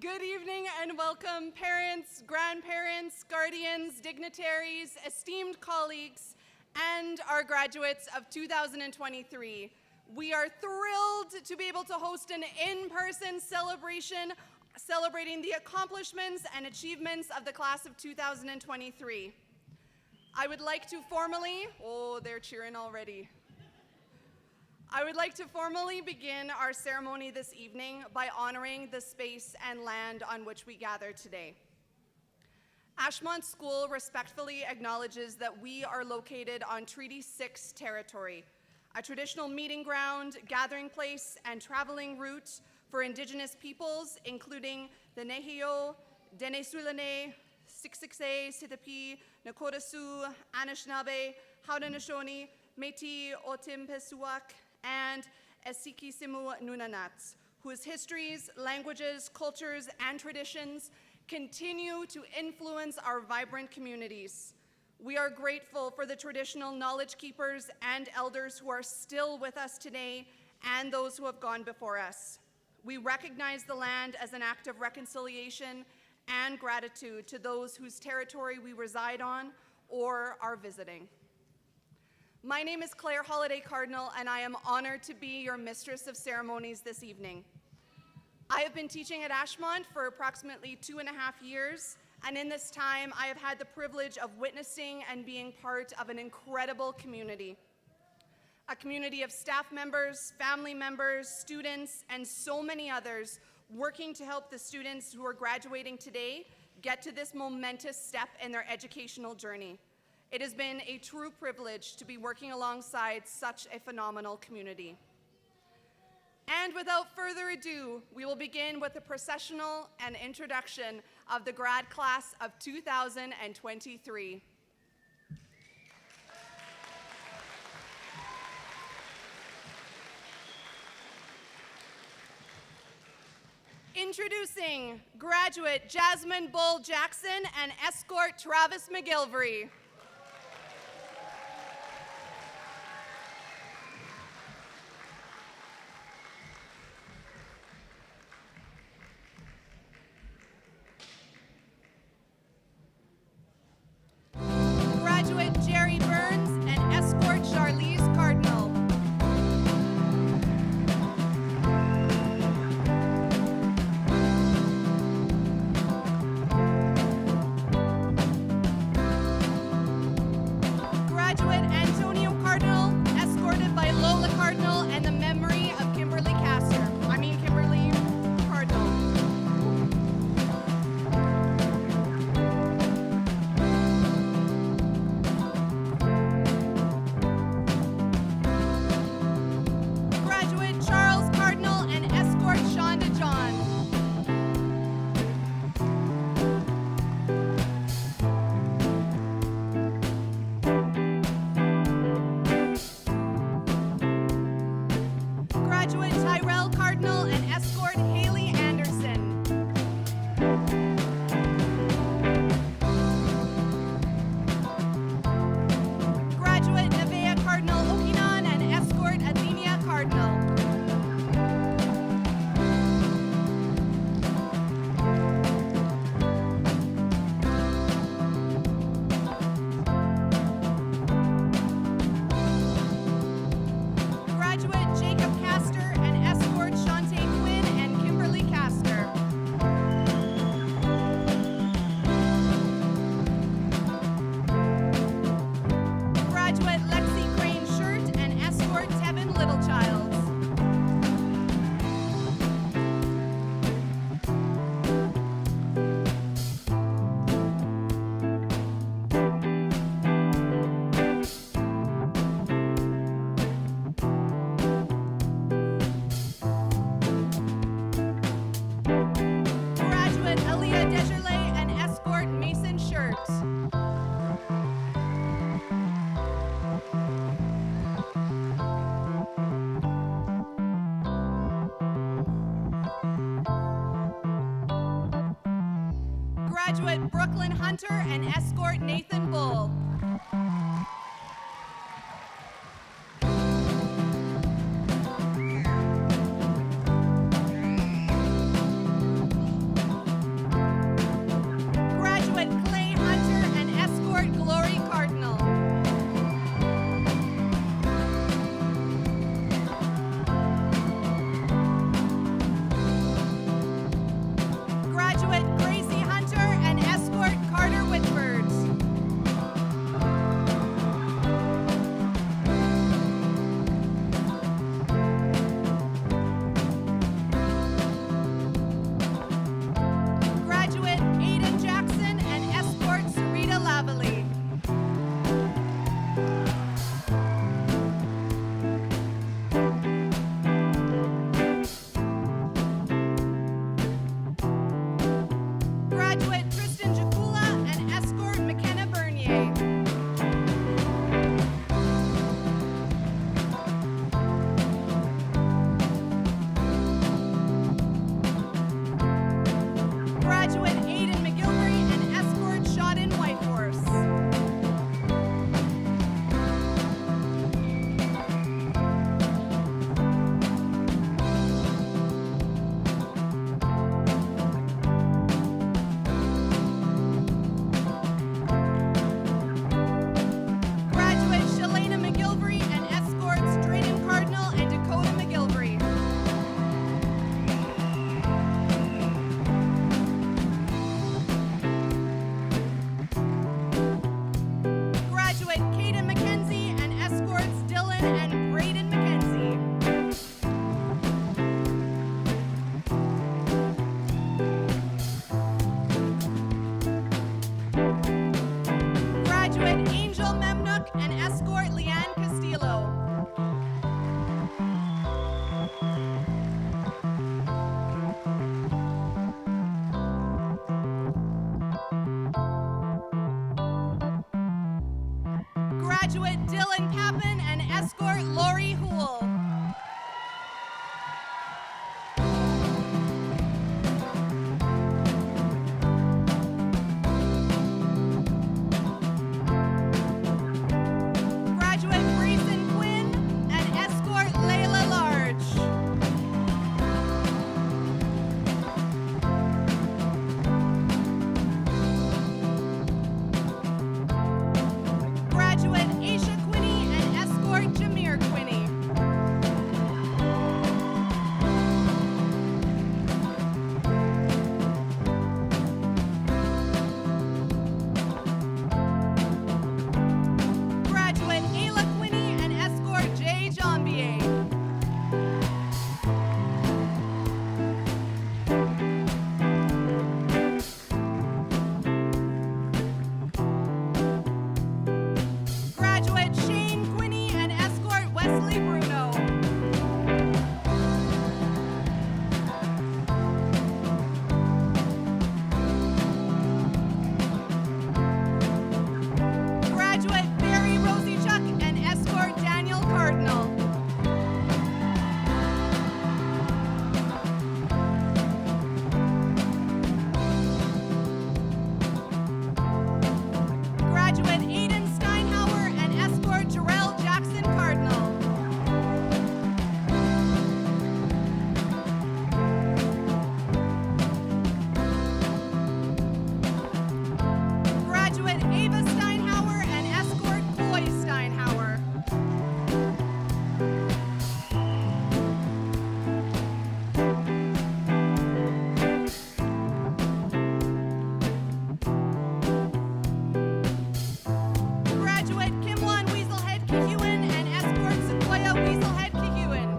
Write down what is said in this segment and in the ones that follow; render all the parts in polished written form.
Good evening and welcome, parents, grandparents, guardians, dignitaries, esteemed colleagues, and our graduates of 2023. We are thrilled to be able to host an in-person celebration celebrating the accomplishments and achievements of the class of 2023. I would like to formally, oh, they're cheering already. I would like to formally begin our ceremony this evening by honoring the space and land on which we gather today. Ashmont School respectfully acknowledges that we are located on Treaty 6 territory, a traditional meeting ground, gathering place, and traveling route for Indigenous peoples, including the Nehio, Denesulane, Siksikae, Sitapi, Nakota Sioux, Anishinaabe, Haudenosaunee, Métis, Otipemisiwak, and Esikisimu Nunanats, whose histories, languages, cultures, and traditions continue to influence our vibrant communities. We are grateful for the traditional knowledge keepers and elders who are still with us today and those who have gone before us. We recognize the land as an act of reconciliation and gratitude to those whose territory we reside on or are visiting. My name is Claire Holiday Cardinal, and I am honored to be your Mistress of Ceremonies this evening. I have been teaching at Ashmont for approximately 2.5 years, and in this time, I have had the privilege of witnessing and being part of an incredible community. A community of staff members, family members, students, and so many others working to help the students who are graduating today get to this momentous step in their educational journey. It has been a true privilege to be working alongside such a phenomenal community. And without further ado, we will begin with the processional and introduction of the grad class of 2023. Introducing graduate Jasmine Bull Jackson and escort Travis McGilvery. Graduate Jerry Burns and escort Charlize Cardinal. Graduate Antonio Cardinal, escorted by Lola Cardinal and the memory of Kimberly Cardinal. Graduate Charles Cardinal and escort Shonda John. Graduate Tyrell Cardinal and escort Haley Anderson. Graduate Nevaeh Cardinal Okinan and escort Athenia Cardinal. Graduate Jacob Castor and escort Shantae Quinn and Kimberly Castor. Graduate Lexi Crane Shirt and escort Tevin Littlechilds. Graduate Aaliyah Desjardins and escort Mason Shirt. Graduate Brooklyn Hunter and escort Nathan Bull. below. Graduate Dylan Kappen and escort Lori Houle. Graduate Grayson Quinn and escort Layla Large. Graduate Aisha Quinney and escort Jameer Quinney. Graduate Ayla Quinney and escort Jay Jambier. Graduate Shane Quinney and escort Wesley Bruno. Graduate Barry Rosiechuck and escort Daniel Cardinal. Graduate Aiden Steinhauer and escort Jarrell Jackson Cardinal. Graduate Ava Steinhauer and escort Coy Steinhauer. Graduate Kimwan Weaselhead Kihuan and escort Sequoia Weaselhead Kihuan.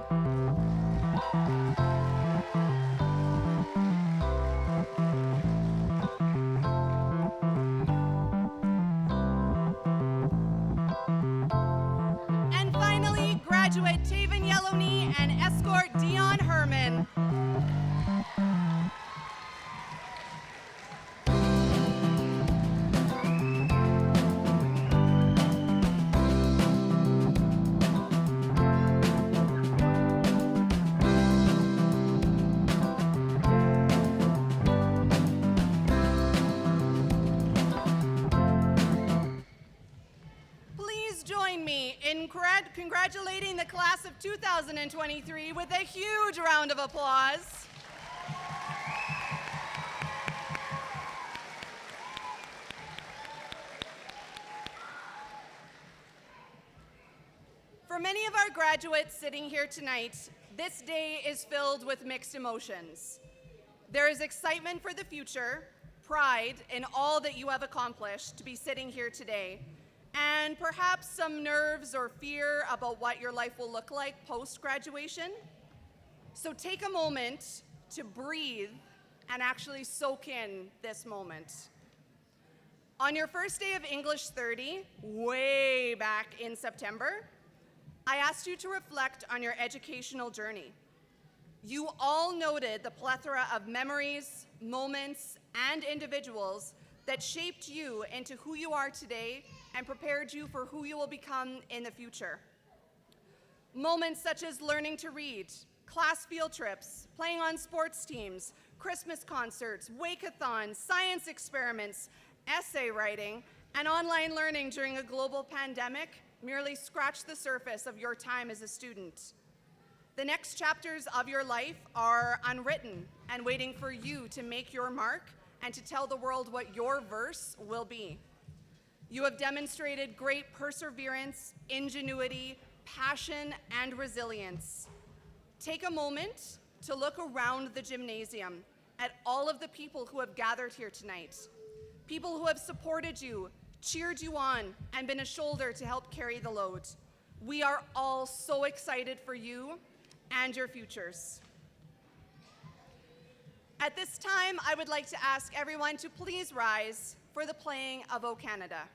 And finally, graduate Taven Yellowknee and escort Dion Herman. Please join me in congratulating the class of 2023 with a huge round of applause. For many of our graduates sitting here tonight, this day is filled with mixed emotions. There is excitement for the future, pride in all that you have accomplished to be sitting here today, and perhaps some nerves or fear about what your life will look like post-graduation. So take a moment to breathe and actually soak in this moment. On your first day of English 30, way back in September, I asked you to reflect on your educational journey. You all noted the plethora of memories, moments, and individuals that shaped you into who you are today and prepared you for who you will become in the future. Moments such as learning to read, class field trips, playing on sports teams, Christmas concerts, wake-a-thons, science experiments, essay writing, and online learning during a global pandemic merely scratch the surface of your time as a student. The next chapters of your life are unwritten and waiting for you to make your mark and to tell the world what your verse will be. You have demonstrated great perseverance, ingenuity, passion, and resilience. Take a moment to look around the gymnasium at all of the people who have gathered here tonight, people who have supported you, cheered you on, and been a shoulder to help carry the load. We are all so excited for you and your futures. At this time, I would like to ask everyone to please rise for the playing of O Canada.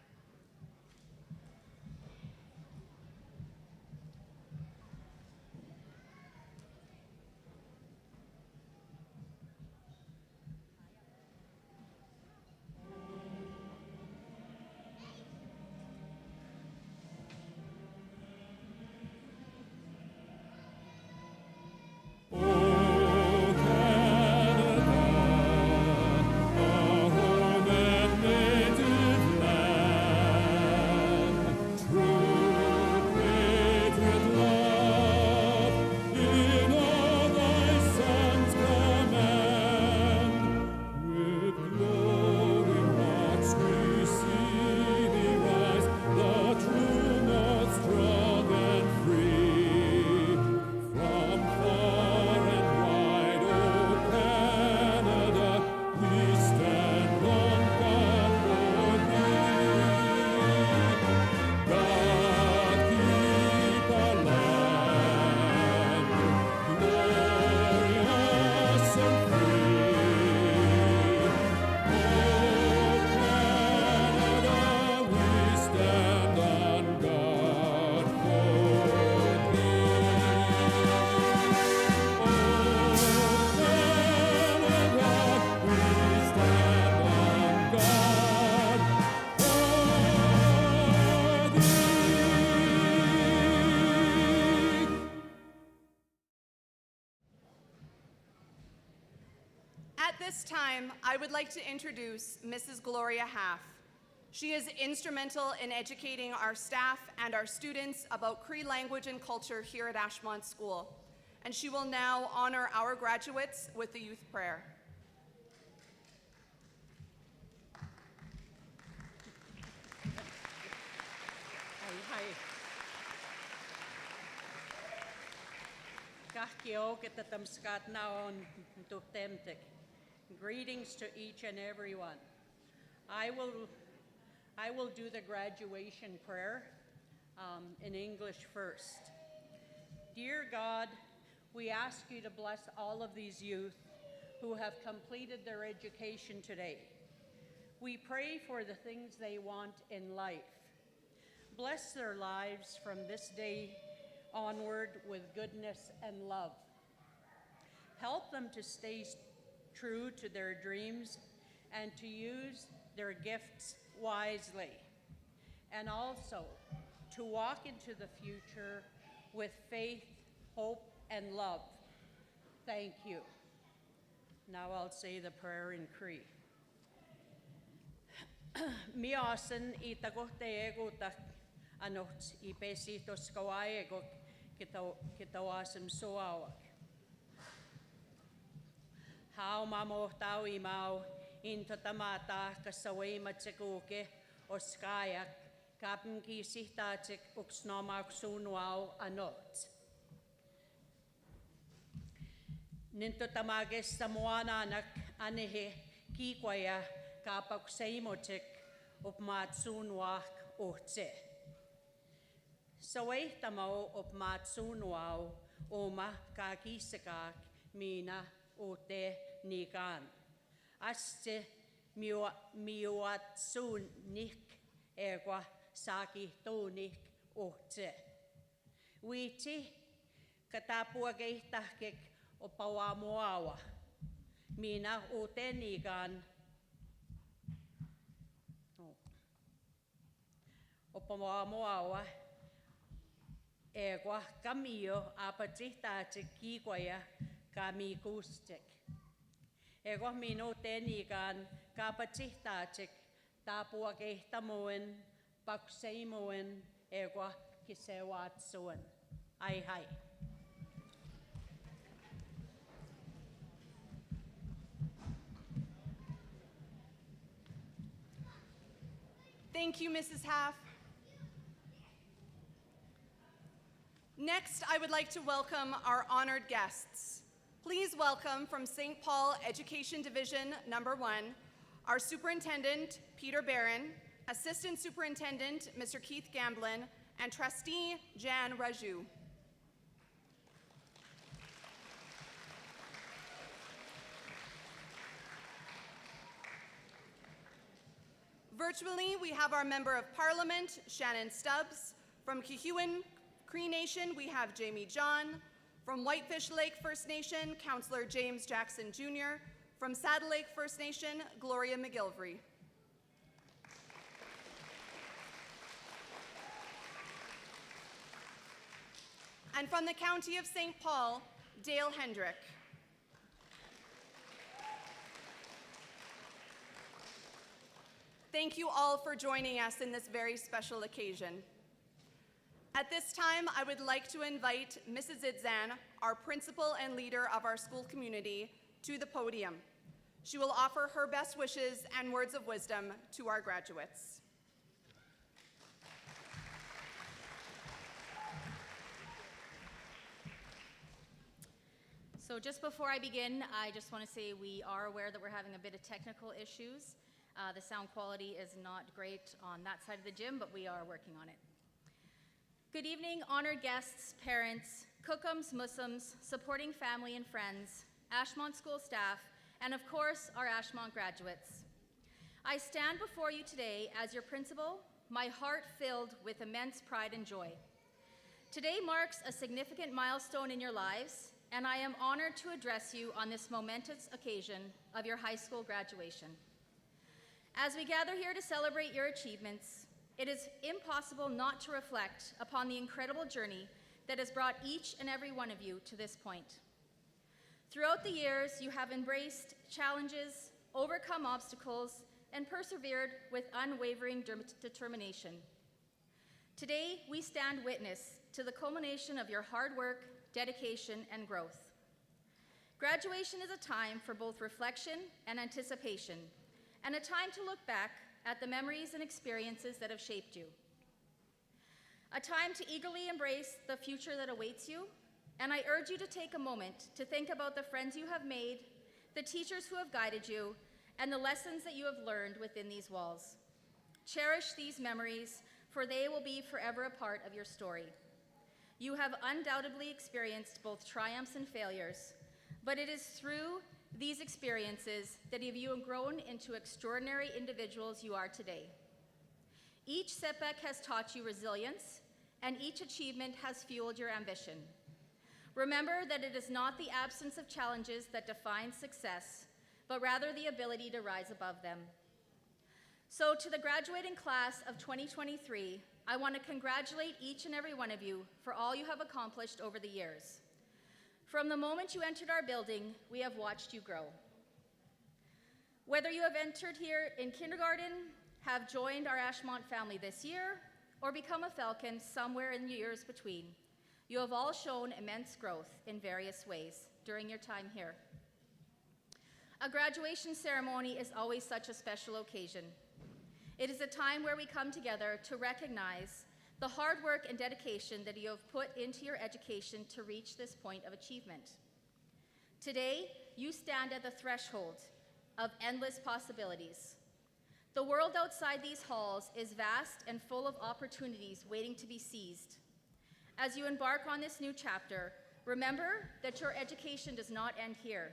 this time, I would like to introduce Mrs. Gloria Half. She is instrumental in educating our staff and our students about Cree language and culture here at Ashmont School, and she will now honor our graduates with the youth prayer. Greetings to each and every one. I will do the graduation prayer in English first. Dear God, we ask you to bless all of these youth who have completed their education today. We pray for the things they want in life. Bless their lives from this day onward with goodness and love. Help them to stay true to their dreams and to use their gifts wisely, and also to walk into the future with faith, hope, and love. Thank you. Now I'll say the prayer in Cree. Miasen I takote ego ta anot I pesitos kawaii ego kitawasem soawak. How mamo tau I mau into tamata kasaway matsikuke o skayak kapin kisihtatik uksnomak sunwaw anot. Ninto tamages tamuananak anehe kikwaya kapak saimotik upmat sunwak otse. Saway tamaw upmat sunwaw oma kakisakak mina ote nikan. Aste miuat sunik erwa saki tonik ote. Witi katapuagay tahkik opawamuawa. Mina ote nikan. Opawamuawa. Erwa kamio apatihtatik kikwaya kami kustik. Erwa mino tenigan kapatihtatik tapuagehtamoen pakseimoen erwa kisewatsoen. Ai hai. Thank you, Mrs. Half. Next, I would like to welcome our honored guests. Please welcome from St. Paul Education Division Number 1, our Superintendent, Peter Barron, Assistant Superintendent, Mr. Keith Gamblin, and Trustee, Jan Raju. Virtually, we have our Member of Parliament, Shannon Stubbs. From Kehewin Cree Nation, we have Jamie John. From Whitefish Lake First Nation, Councillor James Jackson Jr. From Saddle Lake First Nation, Gloria McGilvery. And from the County of St. Paul, Dale Hendrick. Thank you all for joining us in this very special occasion. At this time, I would like to invite Mrs. Idzan, our principal and leader of our school community, to the podium. She will offer her best wishes and words of wisdom to our graduates. So just before I begin, I just want to say we are aware that we're having a bit of technical issues. The sound quality is not great on that side of the gym, but we are working on it. Good evening, honored guests, parents, Cookums, Muslims, supporting family and friends, Ashmont School staff, and of course, our Ashmont graduates. I stand before you today as your principal, my heart filled with immense pride and joy. Today marks a significant milestone in your lives, and I am honored to address you on this momentous occasion of your high school graduation. As we gather here to celebrate your achievements, it is impossible not to reflect upon the incredible journey that has brought each and every one of you to this point. Throughout the years, you have embraced challenges, overcome obstacles, and persevered with unwavering determination. Today, we stand witness to the culmination of your hard work, dedication, and growth. Graduation is a time for both reflection and anticipation, and a time to look back at the memories and experiences that have shaped you. A time to eagerly embrace the future that awaits you, and I urge you to take a moment to think about the friends you have made, the teachers who have guided you, and the lessons that you have learned within these walls. Cherish these memories, for they will be forever a part of your story. You have undoubtedly experienced both triumphs and failures, but it is through these experiences that you have grown into extraordinary individuals you are today. Each setback has taught you resilience, and each achievement has fueled your ambition. Remember that it is not the absence of challenges that defines success, but rather the ability to rise above them. So to the graduating class of 2023, I want to congratulate each and every one of you for all you have accomplished over the years. From the moment you entered our building, we have watched you grow. Whether you have entered here in kindergarten, have joined our Ashmont family this year, or become a Falcon somewhere in the years between, you have all shown immense growth in various ways during your time here. A graduation ceremony is always such a special occasion. It is a time where we come together to recognize the hard work and dedication that you have put into your education to reach this point of achievement. Today, you stand at the threshold of endless possibilities. The world outside these halls is vast and full of opportunities waiting to be seized. As you embark on this new chapter, remember that your education does not end here.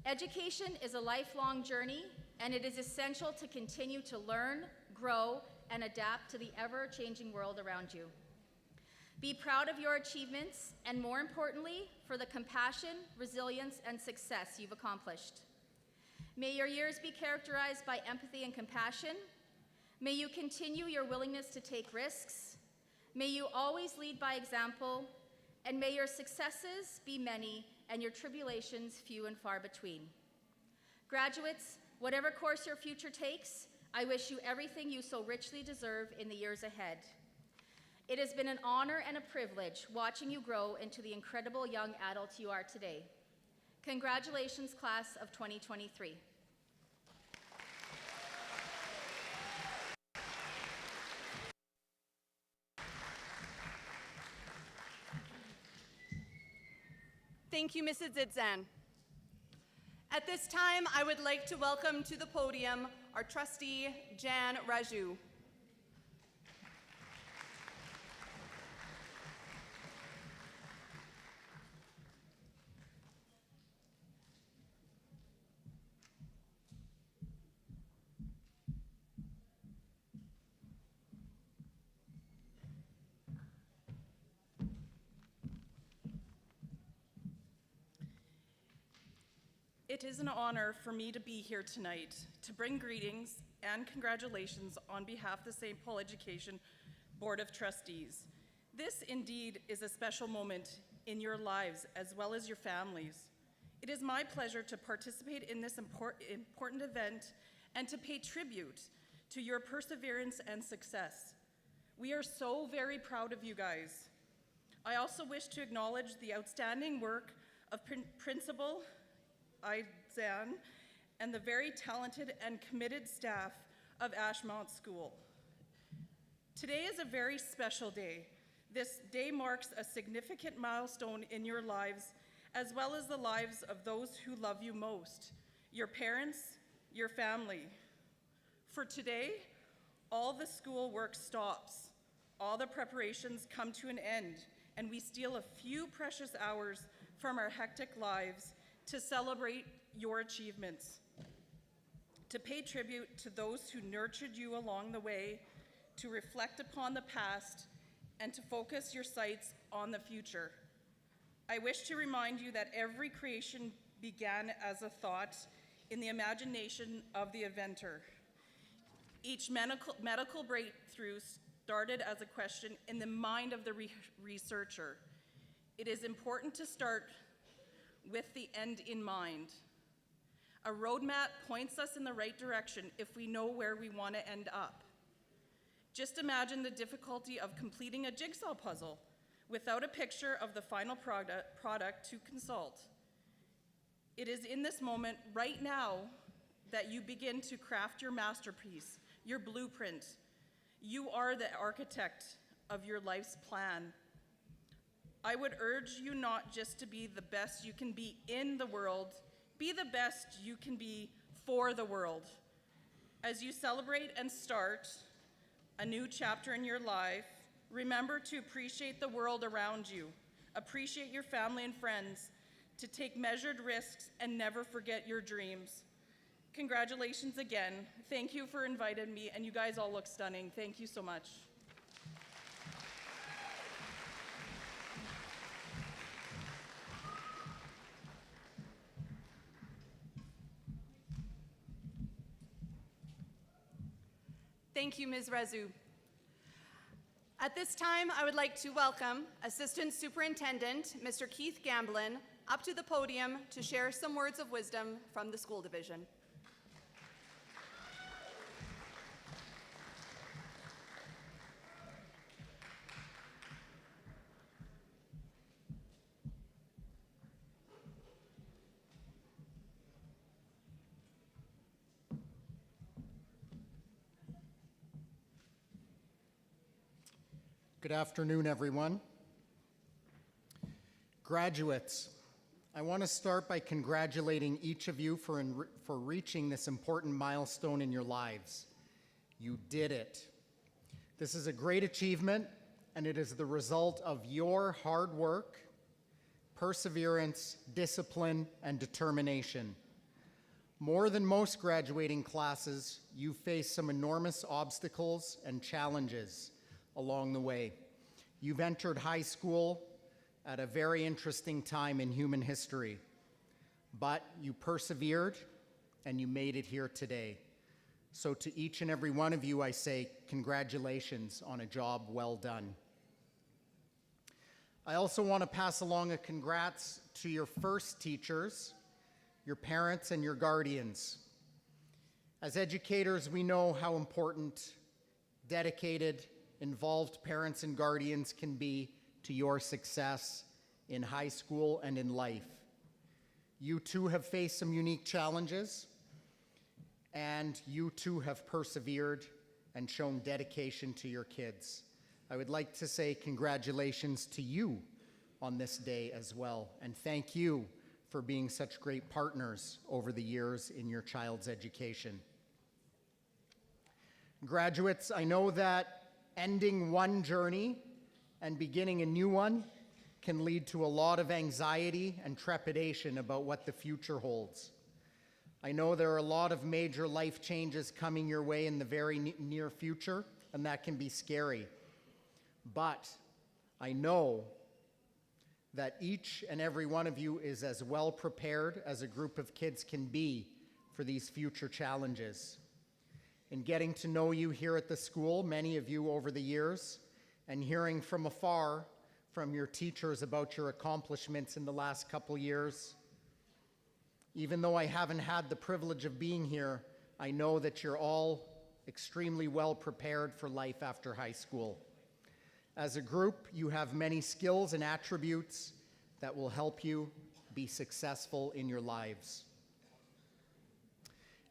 Education is a lifelong journey, and it is essential to continue to learn, grow, and adapt to the ever-changing world around you. Be proud of your achievements, and more importantly, for the compassion, resilience, and success you've accomplished. May your years be characterized by empathy and compassion. May you continue your willingness to take risks. May you always lead by example, and may your successes be many and your tribulations few and far between. Graduates, whatever course your future takes, I wish you everything you so richly deserve in the years ahead. It has been an honor and a privilege watching you grow into the incredible young adult you are today. Congratulations, class of 2023. Thank you, Mrs. Zidzan. At this time, I would like to welcome to the podium our trustee, Jan Raju. It is an honor for me to be here tonight to bring greetings and congratulations on behalf of the St. Paul Education Board of Trustees. This indeed is a special moment in your lives as well as your families. It is my pleasure to participate in this important event and to pay tribute to your perseverance and success. We are so very proud of you guys. I also wish to acknowledge the outstanding work of Principal Zan and the very talented and committed staff of Ashmont School. Today is a very special day. This day marks a significant milestone in your lives, as well as the lives of those who love you most, your parents, your family. For today, all the school work stops, all the preparations come to an end, and we steal a few precious hours from our hectic lives to celebrate your achievements, to pay tribute to those who nurtured you along the way, to reflect upon the past, and to focus your sights on the future. I wish to remind you that every creation began as a thought in the imagination of the inventor. Each medical breakthrough started as a question in the mind of the researcher. It is important to start with the end in mind. A roadmap points us in the right direction if we know where we want to end up. Just imagine the difficulty of completing a jigsaw puzzle without a picture of the final product to consult. It is in this moment right now that you begin to craft your masterpiece, your blueprint. You are the architect of your life's plan. I would urge you not just to be the best you can be in the world, be the best you can be for the world. As you celebrate and start a new chapter in your life, remember to appreciate the world around you, appreciate your family and friends, to take measured risks and never forget your dreams. Congratulations again. Thank you for inviting me, and you guys all look stunning. Thank you so much. Thank you, Ms. Razu. At this time, I would like to welcome Assistant Superintendent, Mr. Keith Gamblin, up to the podium to share some words of wisdom from the school division. Good afternoon, everyone. Graduates, I want to start by congratulating each of you for reaching this important milestone in your lives. You did it. This is a great achievement, and it is the result of your hard work, perseverance, discipline, and determination. More than most graduating classes, you face some enormous obstacles and challenges along the way. You've entered high school at a very interesting time in human history, but you persevered and you made it here today. So to each and every one of you, I say congratulations on a job well done. I also want to pass along a congrats to your first teachers, your parents, and your guardians. As educators, we know how important, dedicated, involved parents and guardians can be to your success in high school and in life. You too have faced some unique challenges, and you too have persevered and shown dedication to your kids. I would like to say congratulations to you on this day as well, and thank you for being such great partners over the years in your child's education. Graduates, I know that ending one journey and beginning a new one can lead to a lot of anxiety and trepidation about what the future holds. I know there are a lot of major life changes coming your way in the very near future, and that can be scary. But I know that each and every one of you is as well prepared as a group of kids can be for these future challenges. In getting to know you here at the school, many of you over the years, and hearing from afar from your teachers about your accomplishments in the last couple years, even though I haven't had the privilege of being here, I know that you're all extremely well prepared for life after high school. As a group, you have many skills and attributes that will help you be successful in your lives.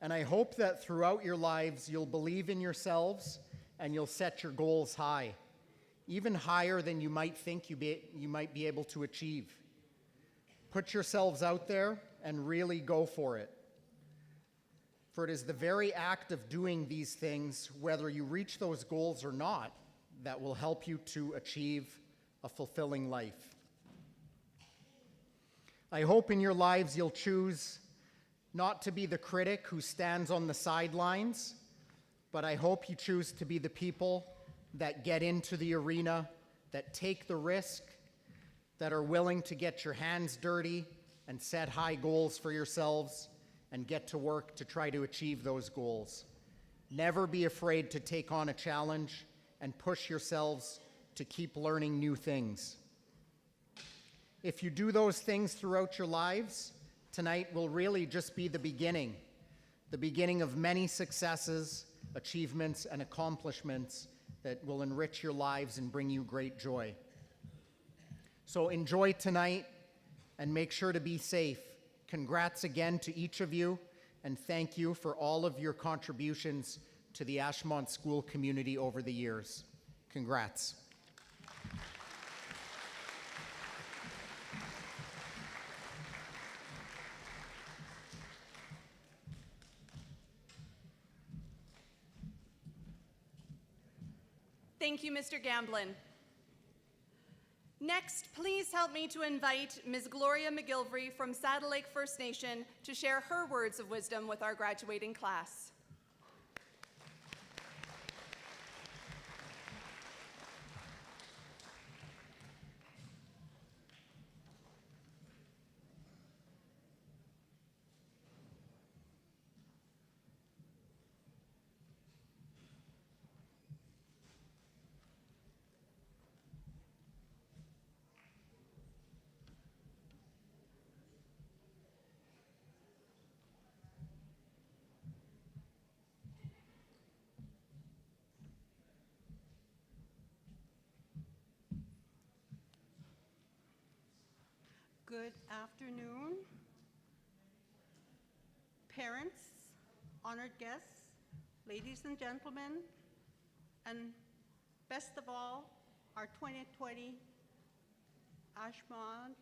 And I hope that throughout your lives, you'll believe in yourselves and you'll set your goals high, even higher than you might think you might be able to achieve. Put yourselves out there and really go for it. For it is the very act of doing these things, whether you reach those goals or not, that will help you to achieve a fulfilling life. I hope in your lives you'll choose not to be the critic who stands on the sidelines, but I hope you choose to be the people that get into the arena, that take the risk, that are willing to get your hands dirty and set high goals for yourselves and get to work to try to achieve those goals. Never be afraid to take on a challenge and push yourselves to keep learning new things. If you do those things throughout your lives, tonight will really just be the beginning of many successes, achievements, and accomplishments that will enrich your lives and bring you great joy. So enjoy tonight and make sure to be safe. Congrats again to each of you, and thank you for all of your contributions to the Ashmont school community over the years. Congrats. Thank you, Mr. Gamblin. Next, please help me to invite Ms. Gloria McGilvery from Saddle Lake First Nation to share her words of wisdom with our graduating class. Good afternoon, parents, honored guests, ladies and gentlemen, and best of all, our 2020 Ashmont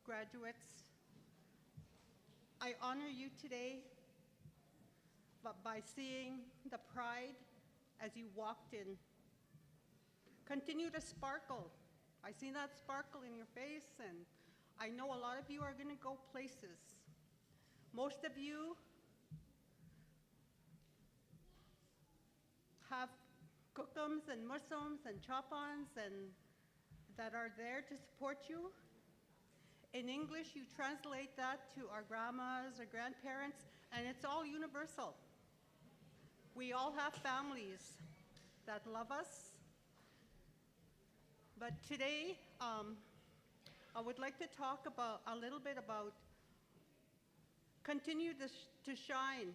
graduates. I honor you today by seeing the pride as you walked in. Continue to sparkle. I see that sparkle in your face, and I know a lot of you are going to go places. Most of you have cookums and musums and chop-ons and that are there to support you. In English, you translate that to our grandmas or grandparents, and it's all universal. We all have families that love us. But today, I would like to talk a little bit about continue to shine.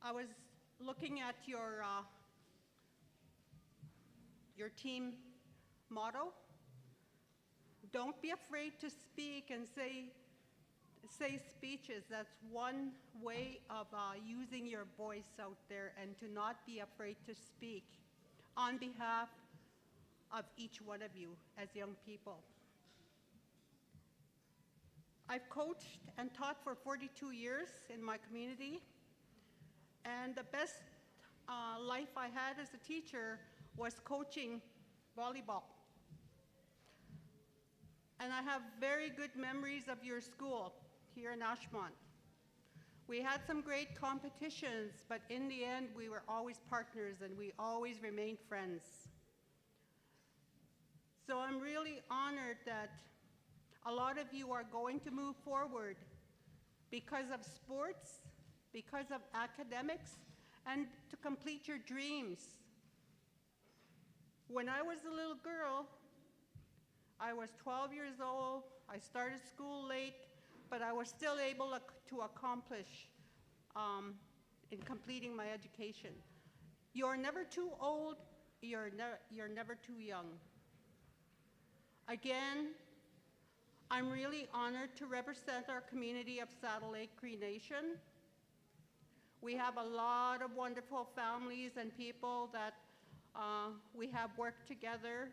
I was looking at your team motto. Don't be afraid to speak and say speeches. That's one way of using your voice out there, and to not be afraid to speak on behalf of each one of you as young people. I've coached and taught for 42 years in my community, and the best life I had as a teacher was coaching volleyball. And I have very good memories of your school here in Ashmont. We had some great competitions, but in the end, we were always partners and we always remained friends. So I'm really honored that a lot of you are going to move forward because of sports, because of academics, and to complete your dreams. When I was a little girl, I was 12 years old. I started school late, but I was still able to accomplish in completing my education. You're never too old, you're never too young. Again, I'm really honored to represent our community of Saddle Lake Cree Nation. We have a lot of wonderful families and people that we have worked together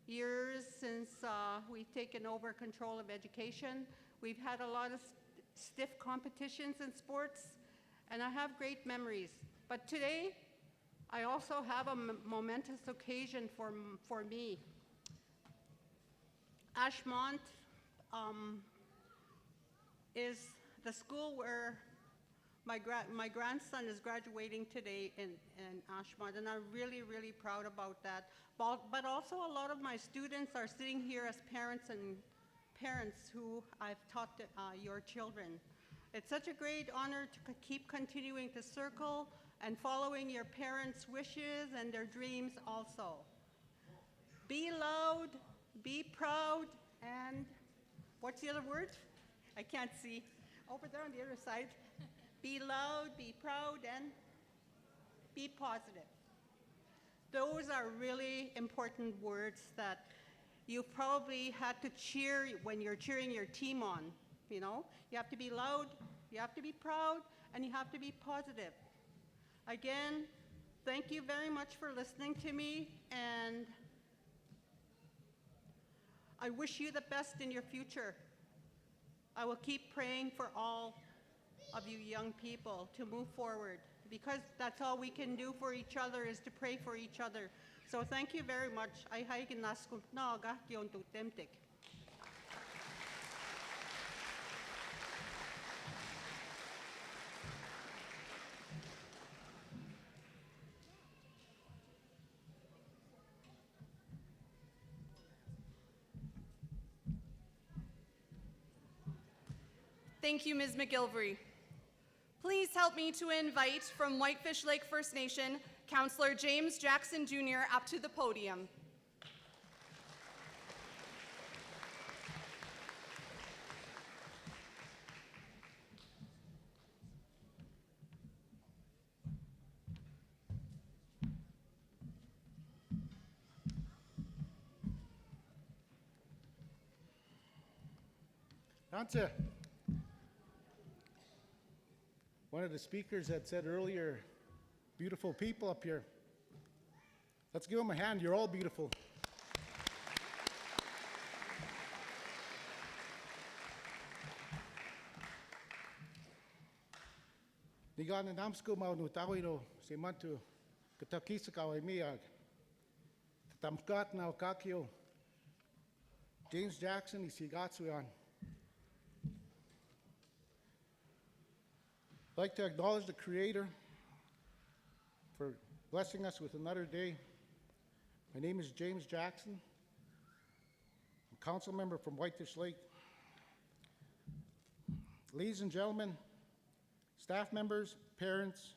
years since we've taken over control of education. We've had a lot of stiff competitions in sports, and I have great memories. But today, I also have a momentous occasion for me. Ashmont is the school where my grandson is graduating today in Ashmont, and I'm really, really proud about that. But also a lot of my students are sitting here as parents who I've taught your children. It's such a great honor to keep continuing to circle and following your parents' wishes and their dreams also. Be loud, be proud, and what's the other word? I can't see. Over there on the other side. Be loud, be proud, and be positive. Those are really important words that you probably had to cheer when you're cheering your team on, you know? You have to be loud, you have to be proud, and you have to be positive. Again, thank you very much for listening to me, and I wish you the best in your future. I will keep praying for all of you young people to move forward, because that's all we can do for each other is to pray for each other. So thank you very much. I haikin naskun na gahkion tu temtik. Thank you, Ms. McGilvery. Please help me to invite from Whitefish Lake First Nation, Councillor James Jackson Jr. up to the podium. Answer. One of the speakers had said earlier, beautiful people up here. Let's give them a hand. You're all beautiful. Nigan and Amsko Mauno Tawino, Semantu, Katakisaka Miag, Tamskat now Kakio, James Jackson, Isigatsuyan. I'd like to acknowledge the Creator for blessing us with another day. My name is James Jackson. I'm a council member from Whitefish Lake. Ladies and gentlemen, staff members, parents,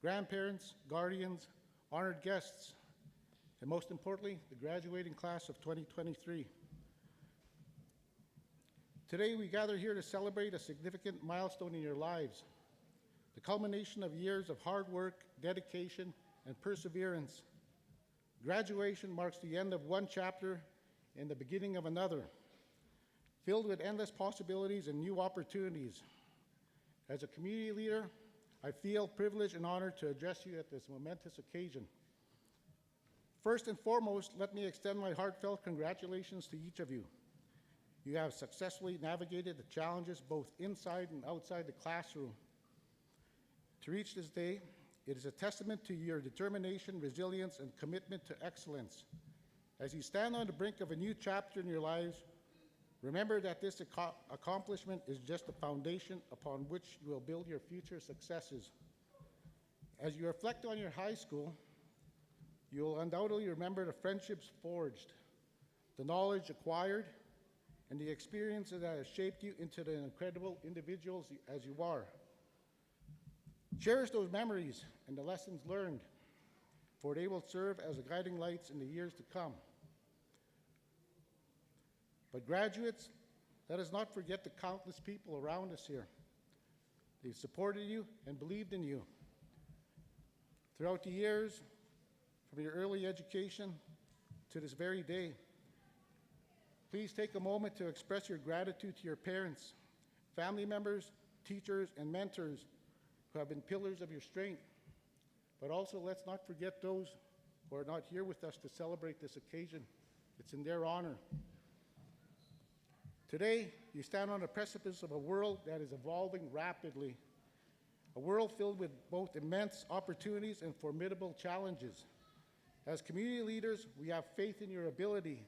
grandparents, guardians, honored guests, and most importantly, the graduating class of 2023. Today we gather here to celebrate a significant milestone in your lives. The culmination of years of hard work, dedication, and perseverance. Graduation marks the end of one chapter and the beginning of another, filled with endless possibilities and new opportunities. As a community leader, I feel privileged and honored to address you at this momentous occasion. First and foremost, let me extend my heartfelt congratulations to each of you. You have successfully navigated the challenges both inside and outside the classroom. To reach this day, it is a testament to your determination, resilience, and commitment to excellence. As you stand on the brink of a new chapter in your lives, remember that this accomplishment is just the foundation upon which you will build your future successes. As you reflect on your high school, you will undoubtedly remember the friendships forged, the knowledge acquired, and the experiences that have shaped you into the incredible individuals as you are. Cherish those memories and the lessons learned, for they will serve as the guiding lights in the years to come. But graduates, let us not forget the countless people around us here. They've supported you and believed in you. Throughout the years, from your early education to this very day, please take a moment to express your gratitude to your parents, family members, teachers, and mentors who have been pillars of your strength. But also, let's not forget those who are not here with us to celebrate this occasion. It's in their honor. Today, you stand on the precipice of a world that is evolving rapidly, a world filled with both immense opportunities and formidable challenges. As community leaders, we have faith in your ability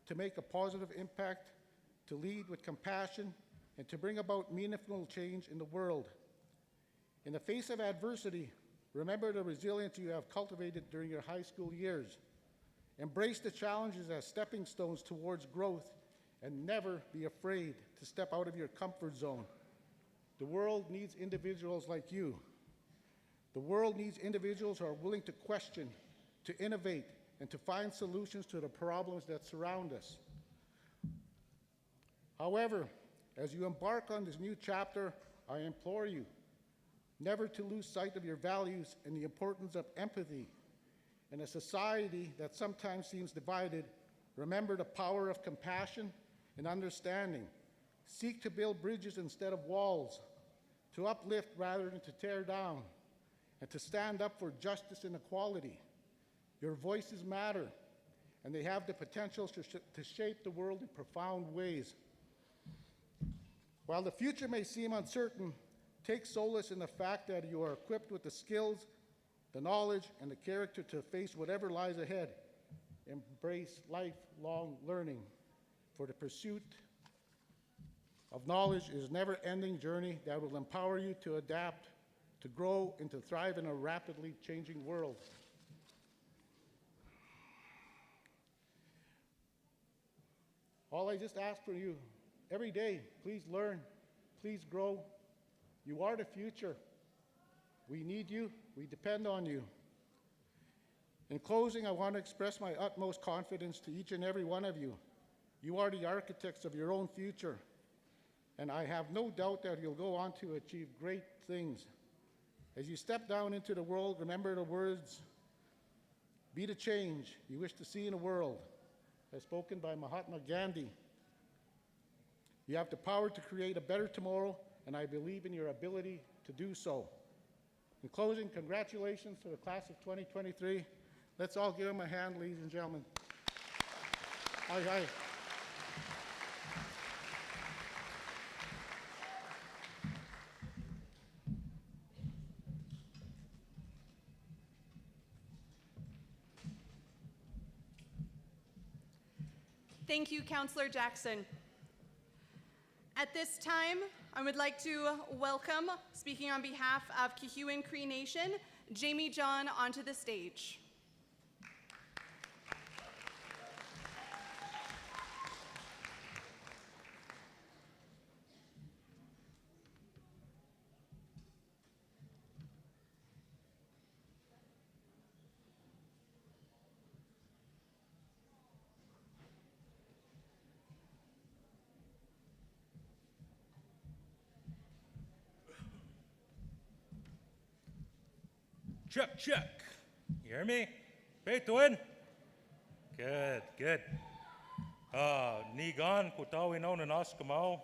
to make a positive impact, to lead with compassion, and to bring about meaningful change in the world. In the face of adversity, remember the resilience you have cultivated during your high school years. Embrace the challenges as stepping stones towards growth, and never be afraid to step out of your comfort zone. The world needs individuals like you. The world needs individuals who are willing to question, to innovate, and to find solutions to the problems that surround us. However, as you embark on this new chapter, I implore you never to lose sight of your values and the importance of empathy. In a society that sometimes seems divided, remember the power of compassion and understanding. Seek to build bridges instead of walls, to uplift rather than to tear down, and to stand up for justice and equality. Your voices matter, and they have the potential to shape the world in profound ways. While the future may seem uncertain, take solace in the fact that you are equipped with the skills, the knowledge, and the character to face whatever lies ahead. Embrace lifelong learning, for the pursuit of knowledge is a never-ending journey that will empower you to adapt, to grow, and to thrive in a rapidly changing world. All I just ask for you, every day, please learn, please grow. You are the future. We need you. We depend on you. In closing, I want to express my utmost confidence to each and every one of you. You are the architects of your own future, and I have no doubt that you'll go on to achieve great things. As you step down into the world, remember the words, "Be the change you wish to see in the world," as spoken by Mahatma Gandhi. You have the power to create a better tomorrow, and I believe in your ability to do so. In closing, congratulations to the class of 2023. Let's all give them a hand, ladies and gentlemen. Aye, aye. Thank you, Councillor Jackson. At this time, I would like to welcome, speaking on behalf of Kihiwin Cree Nation, Jamie John onto the stage. Check, check. You hear me? Hey, doing? Good, good. Nigan kutawi no na naskamao.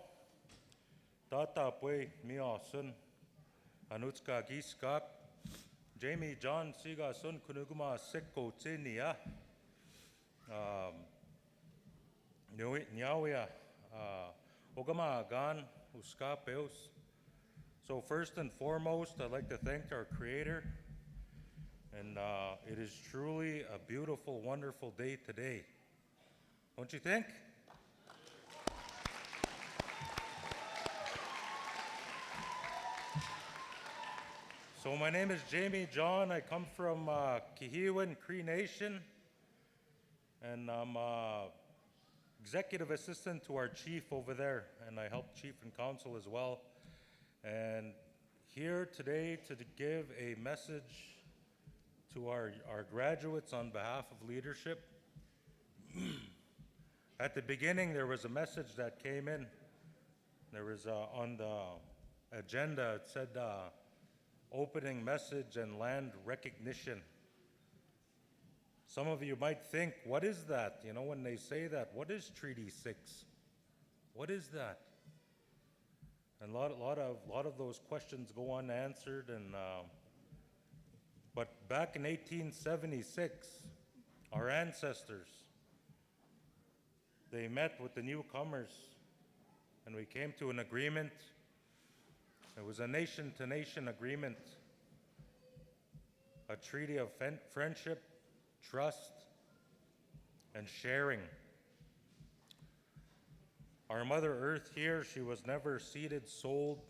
Tata pui miasun. Anutska giskak. Jamie John siga sun kunuguma sekko tinia. Nyawia. Ogama gan uskapeus. So first and foremost, I'd like to thank our Creator. And it is truly a beautiful, wonderful day today. Don't you think? So my name is Jamie John. I come from Kihiwin Cree Nation. And I'm executive assistant to our chief over there. And I help chief and council as well. And here today to give a message to our graduates on behalf of leadership. At the beginning, there was a message that came in. There was on the agenda, it said opening message and land recognition. Some of you might think, what is that? You know, when they say that, what is Treaty 6? What is that? And a lot of those questions go unanswered. And but back in 1876, our ancestors, they met with the newcomers, and we came to an agreement. It was a nation-to-nation agreement, a treaty of friendship, trust, and sharing. Our Mother Earth here, she was never ceded, sold,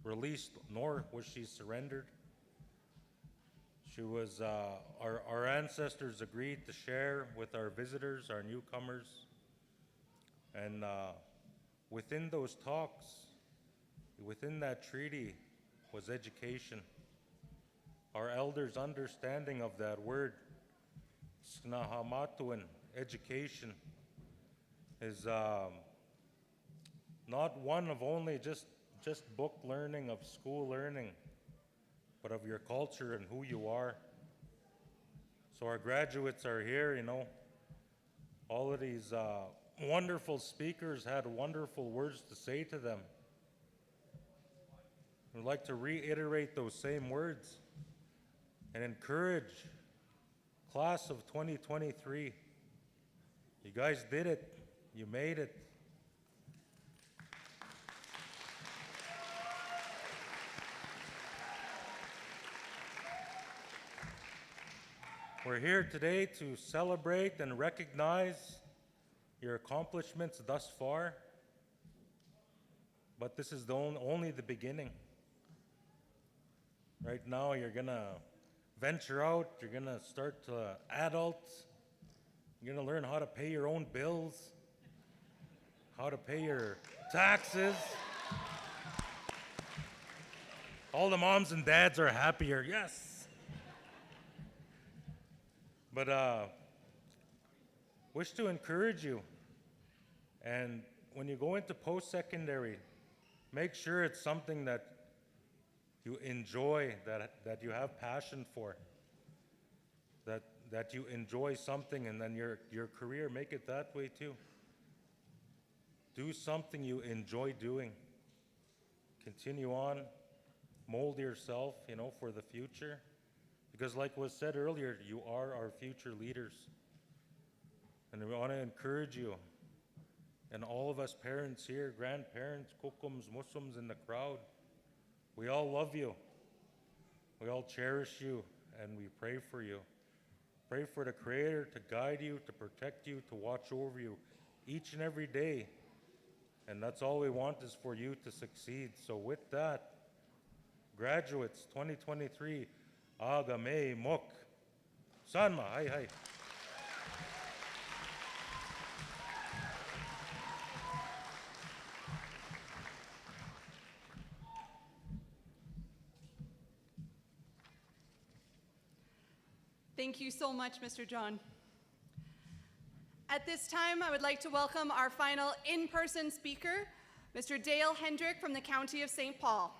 released, nor was she surrendered. She was, our ancestors agreed to share with our visitors, our newcomers. And within those talks, within that treaty was education. Our elders' understanding of that word, snahamatuan, education, is not one of only just book learning, of school learning, but of your culture and who you are. So our graduates are here, you know. All of these wonderful speakers had wonderful words to say to them. I'd like to reiterate those same words and encourage class of 2023. You guys did it. You made it. We're here today to celebrate and recognize your accomplishments thus far, but this is only the beginning. Right now, you're gonna venture out, you're gonna start to adult, you're gonna learn how to pay your own bills, how to pay your taxes. All the moms and dads are happier, yes. But wish to encourage you, and when you go into post-secondary, make sure it's something that you enjoy, that you have passion for, that you enjoy something, and then your career, make it that way too. Do something you enjoy doing. Continue on, mold yourself, you know, for the future. Because like was said earlier, you are our future leaders. And we want to encourage you, and all of us parents here, grandparents, kokums, Muslims in the crowd, we all love you. We all cherish you, and we pray for you. Pray for the Creator to guide you, to protect you, to watch over you each and every day. And that's all we want, is for you to succeed. So with that, graduates 2023, Aga May Mok. Sanma, hi hi. Thank you so much, Mr. John. At this time, I would like to welcome our final in-person speaker, Mr. Dale Hendrick from the County of St. Paul.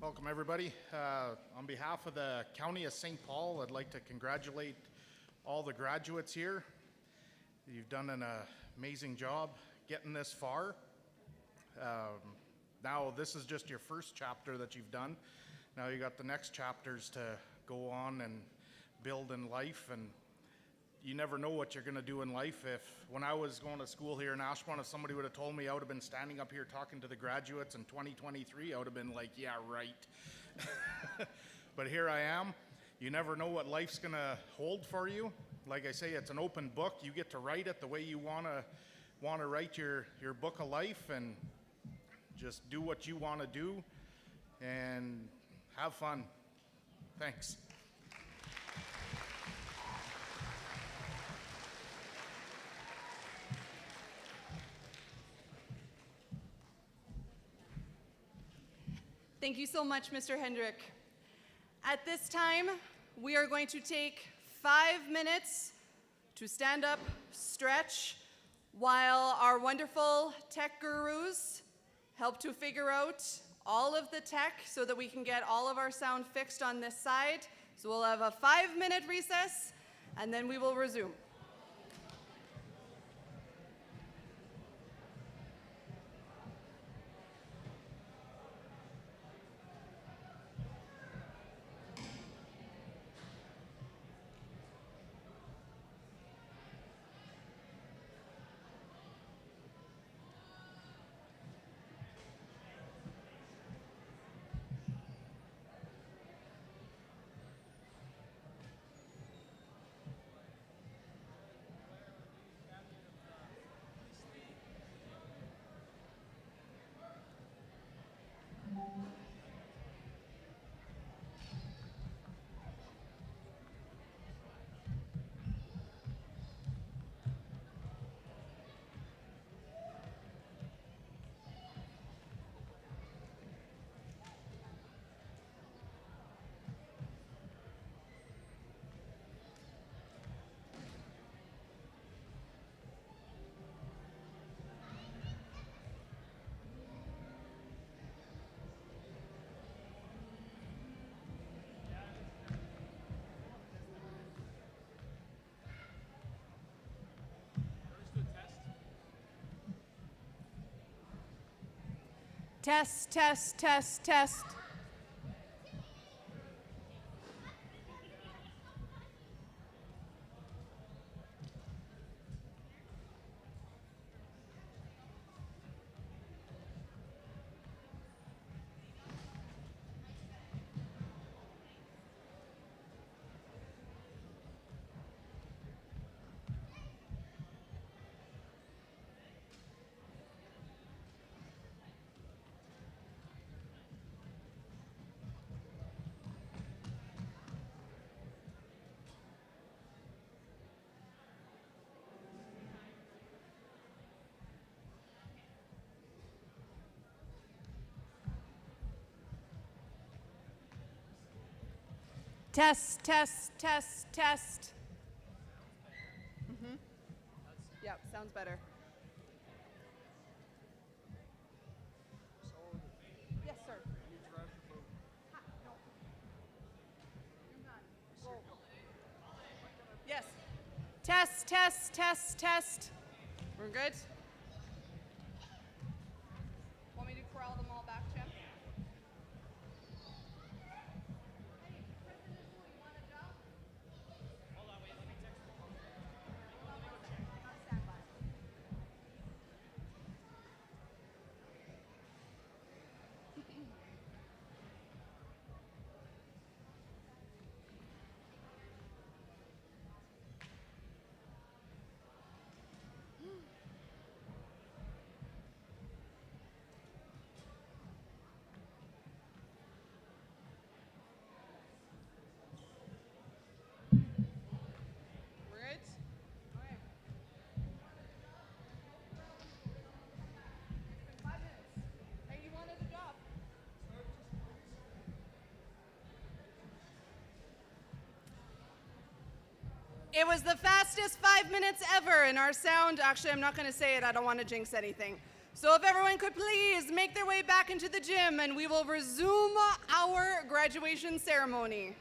Welcome, everybody. On behalf of the County of St. Paul, I'd like to congratulate all the graduates here. You've done an amazing job getting this far. Now, this is just your first chapter that you've done. Now you got the next chapters to go on and build in life, and you never know what you're going to do in life. When I was going to school here in Ashmont, if somebody would have told me I would have been standing up here talking to the graduates in 2023, I would have been like, yeah, right. But here I am. You never know what life's going to hold for you. Like I say, it's an open book. You get to write it the way you want to write your book of life, and just do what you want to do and have fun. Thanks. Thank you so much, Mr. Hendrick. At this time, we are going to take 5 minutes to stand up, stretch, while our wonderful tech gurus help to figure out all of the tech so that we can get all of our sound fixed on this side. So we'll have a 5-minute recess, and then we will resume. Test, test, test, test. Test, test, test, test. Yep, sounds better. Yes, sir. Yes. Test, test, test, test. We're good? Want me to corral them all back, Jim? We're good? Okay. It's been 5 minutes. Hey, you wanted a job? It was the fastest 5 minutes ever in our sound. Actually, I'm not going to say it. I don't want to jinx anything. So if everyone could please make their way back into the gym and we will resume our graduation ceremony.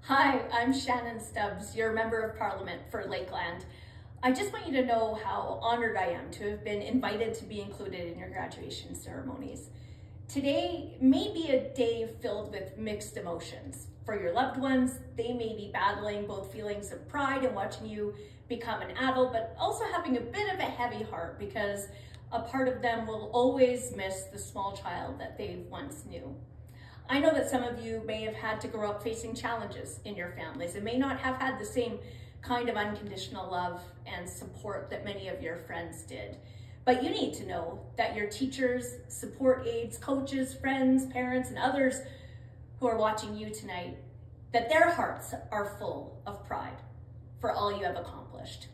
Hi, I'm Shannon Stubbs, your Member of Parliament for Lakeland. I just want you to know how honored I am to have been invited to be included in your graduation ceremonies. Today may be a day filled with mixed emotions. For your loved ones, they may be battling both feelings of pride in watching you become an adult, but also having a bit of a heavy heart because a part of them will always miss the small child that they once knew. I know that some of you may have had to grow up facing challenges in your families and may not have had the same kind of unconditional love and support that many of your friends did. But you need to know that your teachers, support aides, coaches, friends, parents, and others who are watching you tonight, that their hearts are full of pride for all you have accomplished.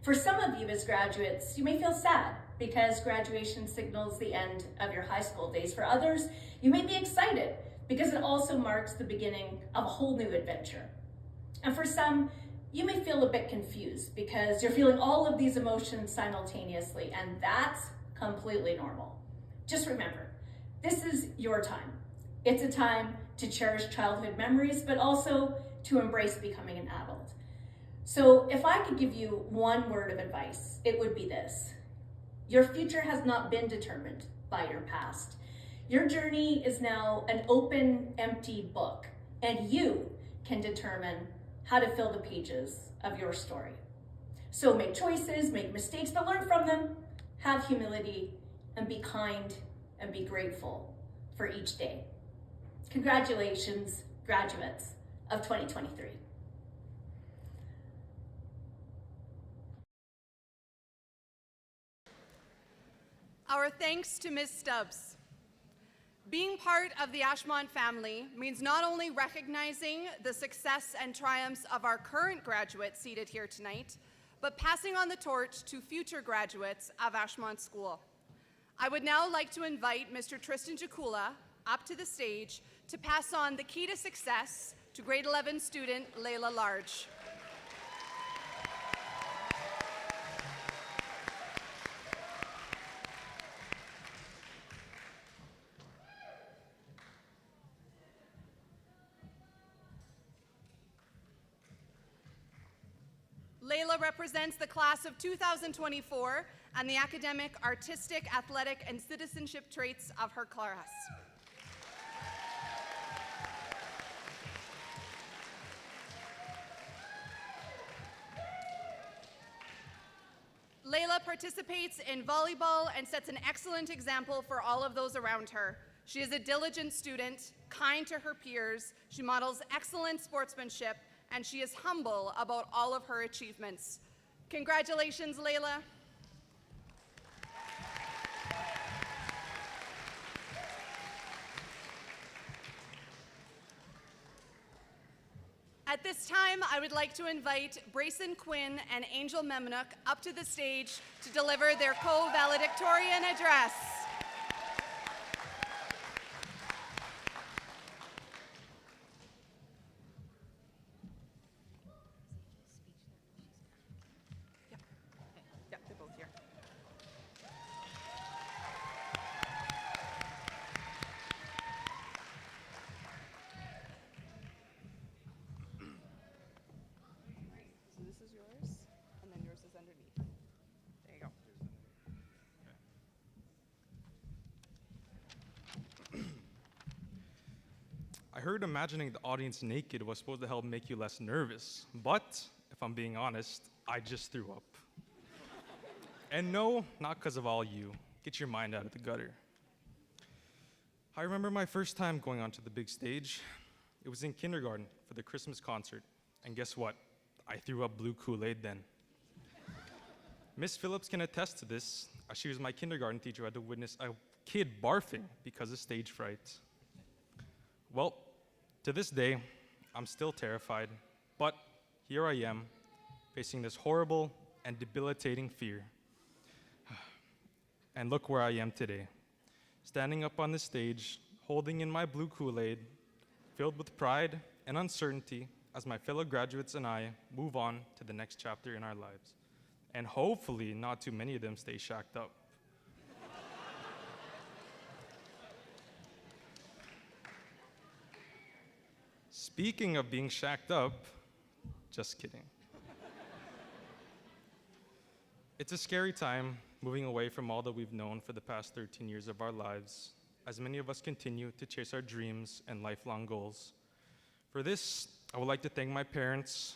For some of you as graduates, you may feel sad because graduation signals the end of your high school days. For others, you may be excited because it also marks the beginning of a whole new adventure. And for some, you may feel a bit confused because you're feeling all of these emotions simultaneously, and that's completely normal. Just remember, this is your time. It's a time to cherish childhood memories, but also to embrace becoming an adult. So if I could give you one word of advice, it would be this. Your future has not been determined by your past. Your journey is now an open, empty book, and you can determine how to fill the pages of your story. So make choices, make mistakes, but learn from them, have humility, and be kind and be grateful for each day. Congratulations, graduates of 2023. Our thanks to Ms. Stubbs. Being part of the Ashmont family means not only recognizing the success and triumphs of our current graduates seated here tonight, but passing on the torch to future graduates of Ashmont School. I would now like to invite Mr. Tristan Jakula up to the stage to pass on the key to success to grade 11 student Layla Large. Layla represents the class of 2024 and the academic, artistic, athletic, and citizenship traits of her class. Layla participates in volleyball and sets an excellent example for all of those around her. She is a diligent student, kind to her peers, she models excellent sportsmanship, and she is humble about all of her achievements. Congratulations, Layla. At this time, I would like to invite Brayson Quinn and Angel Memnook up to the stage to deliver their co-valedictorian address. I heard imagining the audience naked was supposed to help make you less nervous, but if I'm being honest, I just threw up. And no, not because of all you. Get your mind out of the gutter. I remember my first time going onto the big stage. It was in kindergarten for the Christmas concert, and guess what? I threw up blue Kool-Aid then. Miss Phillips can attest to this, as she was my kindergarten teacher who had to witness a kid barfing because of stage fright. Well, to this day, I'm still terrified, but here I am, facing this horrible and debilitating fear. And look where I am today, standing up on the stage, holding in my blue Kool-Aid, filled with pride and uncertainty as my fellow graduates and I move on to the next chapter in our lives. And hopefully not too many of them stay shacked up. Speaking of being shacked up, just kidding. It's a scary time moving away from all that we've known for the past 13 years of our lives, as many of us continue to chase our dreams and lifelong goals. For this, I would like to thank my parents,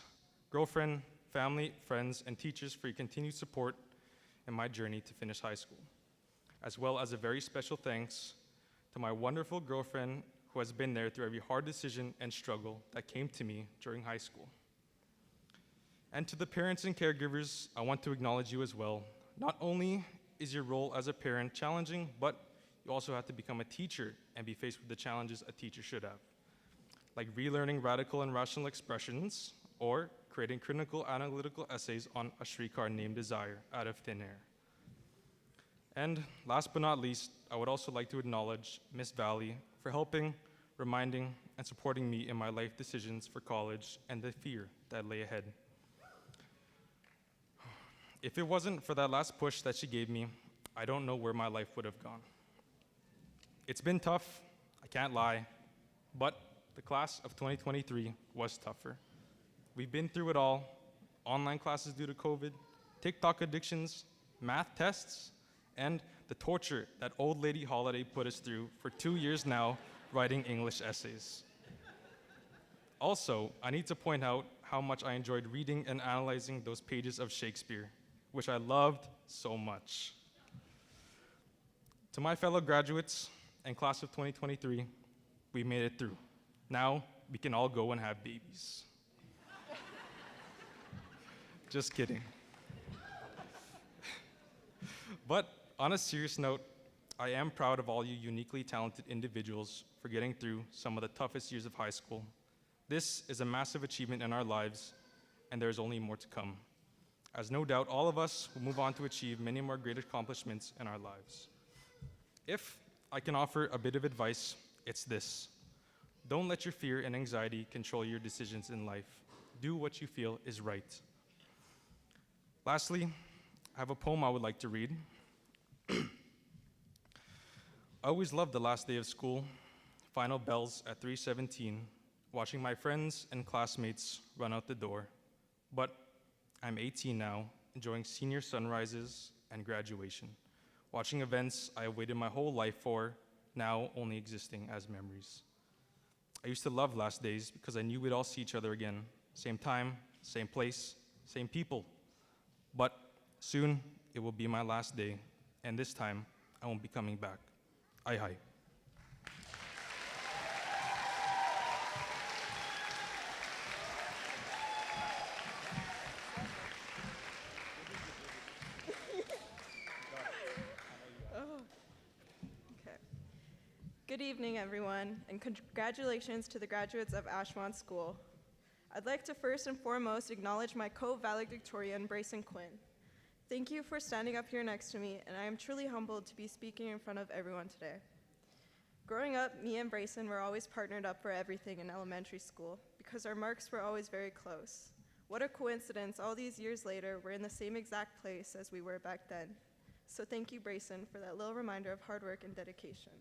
girlfriend, family, friends, and teachers for your continued support in my journey to finish high school, as well as a very special thanks to my wonderful girlfriend who has been there through every hard decision and struggle that came to me during high school. And to the parents and caregivers, I want to acknowledge you as well. Not only is your role as a parent challenging, but you also have to become a teacher and be faced with the challenges a teacher should have, like relearning radical and rational expressions or creating critical analytical essays on a streetcar named Desire out of thin air. And last but not least, I would also like to acknowledge Miss Valley for helping, reminding, and supporting me in my life decisions for college and the fear that lay ahead. If it wasn't for that last push that she gave me, I don't know where my life would have gone. It's been tough, I can't lie, but the class of 2023 was tougher. We've been through it all: online classes due to COVID, TikTok addictions, math tests, and the torture that old lady Holiday put us through for 2 years now writing English essays. Also, I need to point out how much I enjoyed reading and analyzing those pages of Shakespeare, which I loved so much. To my fellow graduates and class of 2023, we made it through. Now we can all go and have babies. Just kidding. But on a serious note, I am proud of all you uniquely talented individuals for getting through some of the toughest years of high school. This is a massive achievement in our lives, and there's only more to come, as no doubt all of us will move on to achieve many more great accomplishments in our lives. If I can offer a bit of advice, it's this: don't let your fear and anxiety control your decisions in life. Do what you feel is right. Lastly, I have a poem I would like to read. I always loved the last day of school, final bells at 3:17, watching my friends and classmates run out the door. But I'm 18 now, enjoying senior sunrises and graduation, watching events I have waited my whole life for, now only existing as memories. I used to love last days because I knew we'd all see each other again, same time, same place, same people. But soon, it will be my last day, and this time, I won't be coming back. Aye, aye. Good evening, everyone, and congratulations to the graduates of Ashmont School. I'd like to first and foremost acknowledge my co-valedictorian, Brayson Quinn. Thank you for standing up here next to me, and I am truly humbled to be speaking in front of everyone today. Growing up, me and Brayson were always partnered up for everything in elementary school because our marks were always very close. What a coincidence, all these years later, we're in the same exact place as we were back then. So thank you, Brayson, for that little reminder of hard work and dedication.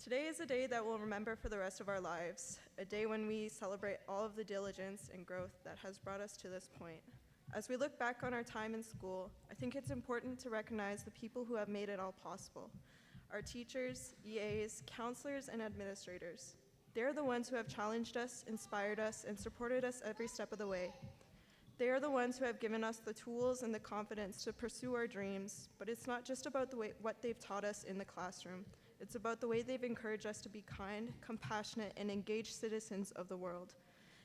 Today is a day that we'll remember for the rest of our lives, a day when we celebrate all of the diligence and growth that has brought us to this point. As we look back on our time in school, I think it's important to recognize the people who have made it all possible: our teachers, EAs, counselors, and administrators. They're the ones who have challenged us, inspired us, and supported us every step of the way. They are the ones who have given us the tools and the confidence to pursue our dreams, but it's not just about what they've taught us in the classroom. It's about the way they've encouraged us to be kind, compassionate, and engaged citizens of the world.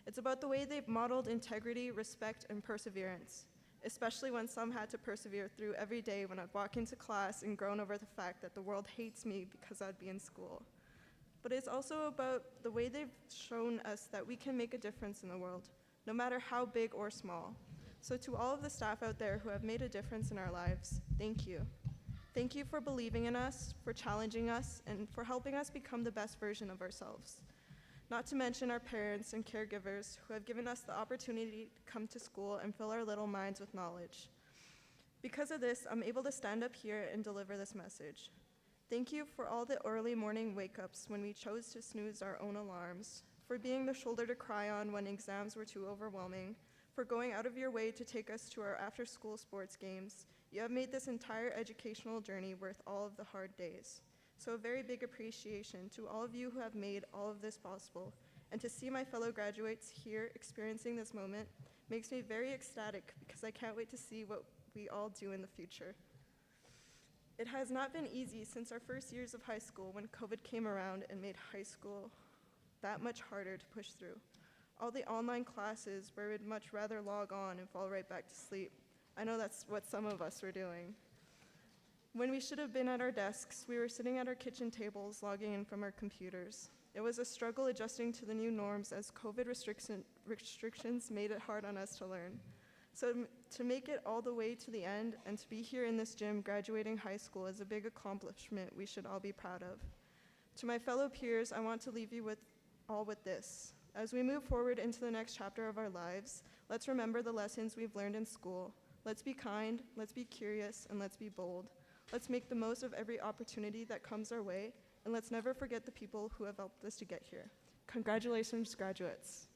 It's about the way they've modeled integrity, respect, and perseverance, especially when some had to persevere through every day when I'd walk into class and groan over the fact that the world hates me because I'd be in school. But it's also about the way they've shown us that we can make a difference in the world, no matter how big or small. So to all of the staff out there who have made a difference in our lives, thank you. Thank you for believing in us, for challenging us, and for helping us become the best version of ourselves. Not to mention our parents and caregivers who have given us the opportunity to come to school and fill our little minds with knowledge. Because of this, I'm able to stand up here and deliver this message. Thank you for all the early morning wake-ups when we chose to snooze our own alarms, for being the shoulder to cry on when exams were too overwhelming, for going out of your way to take us to our after-school sports games. You have made this entire educational journey worth all of the hard days. So a very big appreciation to all of you who have made all of this possible. And to see my fellow graduates here experiencing this moment makes me very ecstatic because I can't wait to see what we all do in the future. It has not been easy since our first years of high school when COVID came around and made high school that much harder to push through. All the online classes where we'd much rather log on and fall right back to sleep. I know that's what some of us were doing. When we should have been at our desks, we were sitting at our kitchen tables logging in from our computers. It was a struggle adjusting to the new norms as COVID restrictions made it hard on us to learn. So to make it all the way to the end and to be here in this gym graduating high school is a big accomplishment we should all be proud of. To my fellow peers, I want to leave you with this. As we move forward into the next chapter of our lives, let's remember the lessons we've learned in school. Let's be kind, let's be curious, and let's be bold. Let's make the most of every opportunity that comes our way, and let's never forget the people who have helped us to get here. Congratulations, graduates.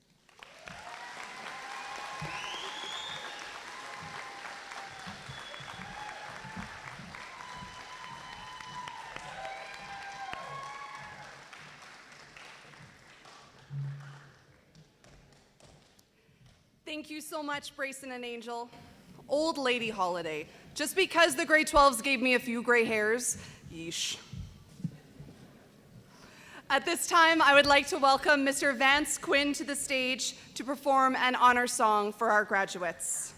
Thank you so much, Brayson and Angel. Old lady holiday. Just because the grade 12s gave me a few gray hairs, yeesh. At this time, I would like to welcome Mr. Vance Quinn to the stage to perform an honor song for our graduates.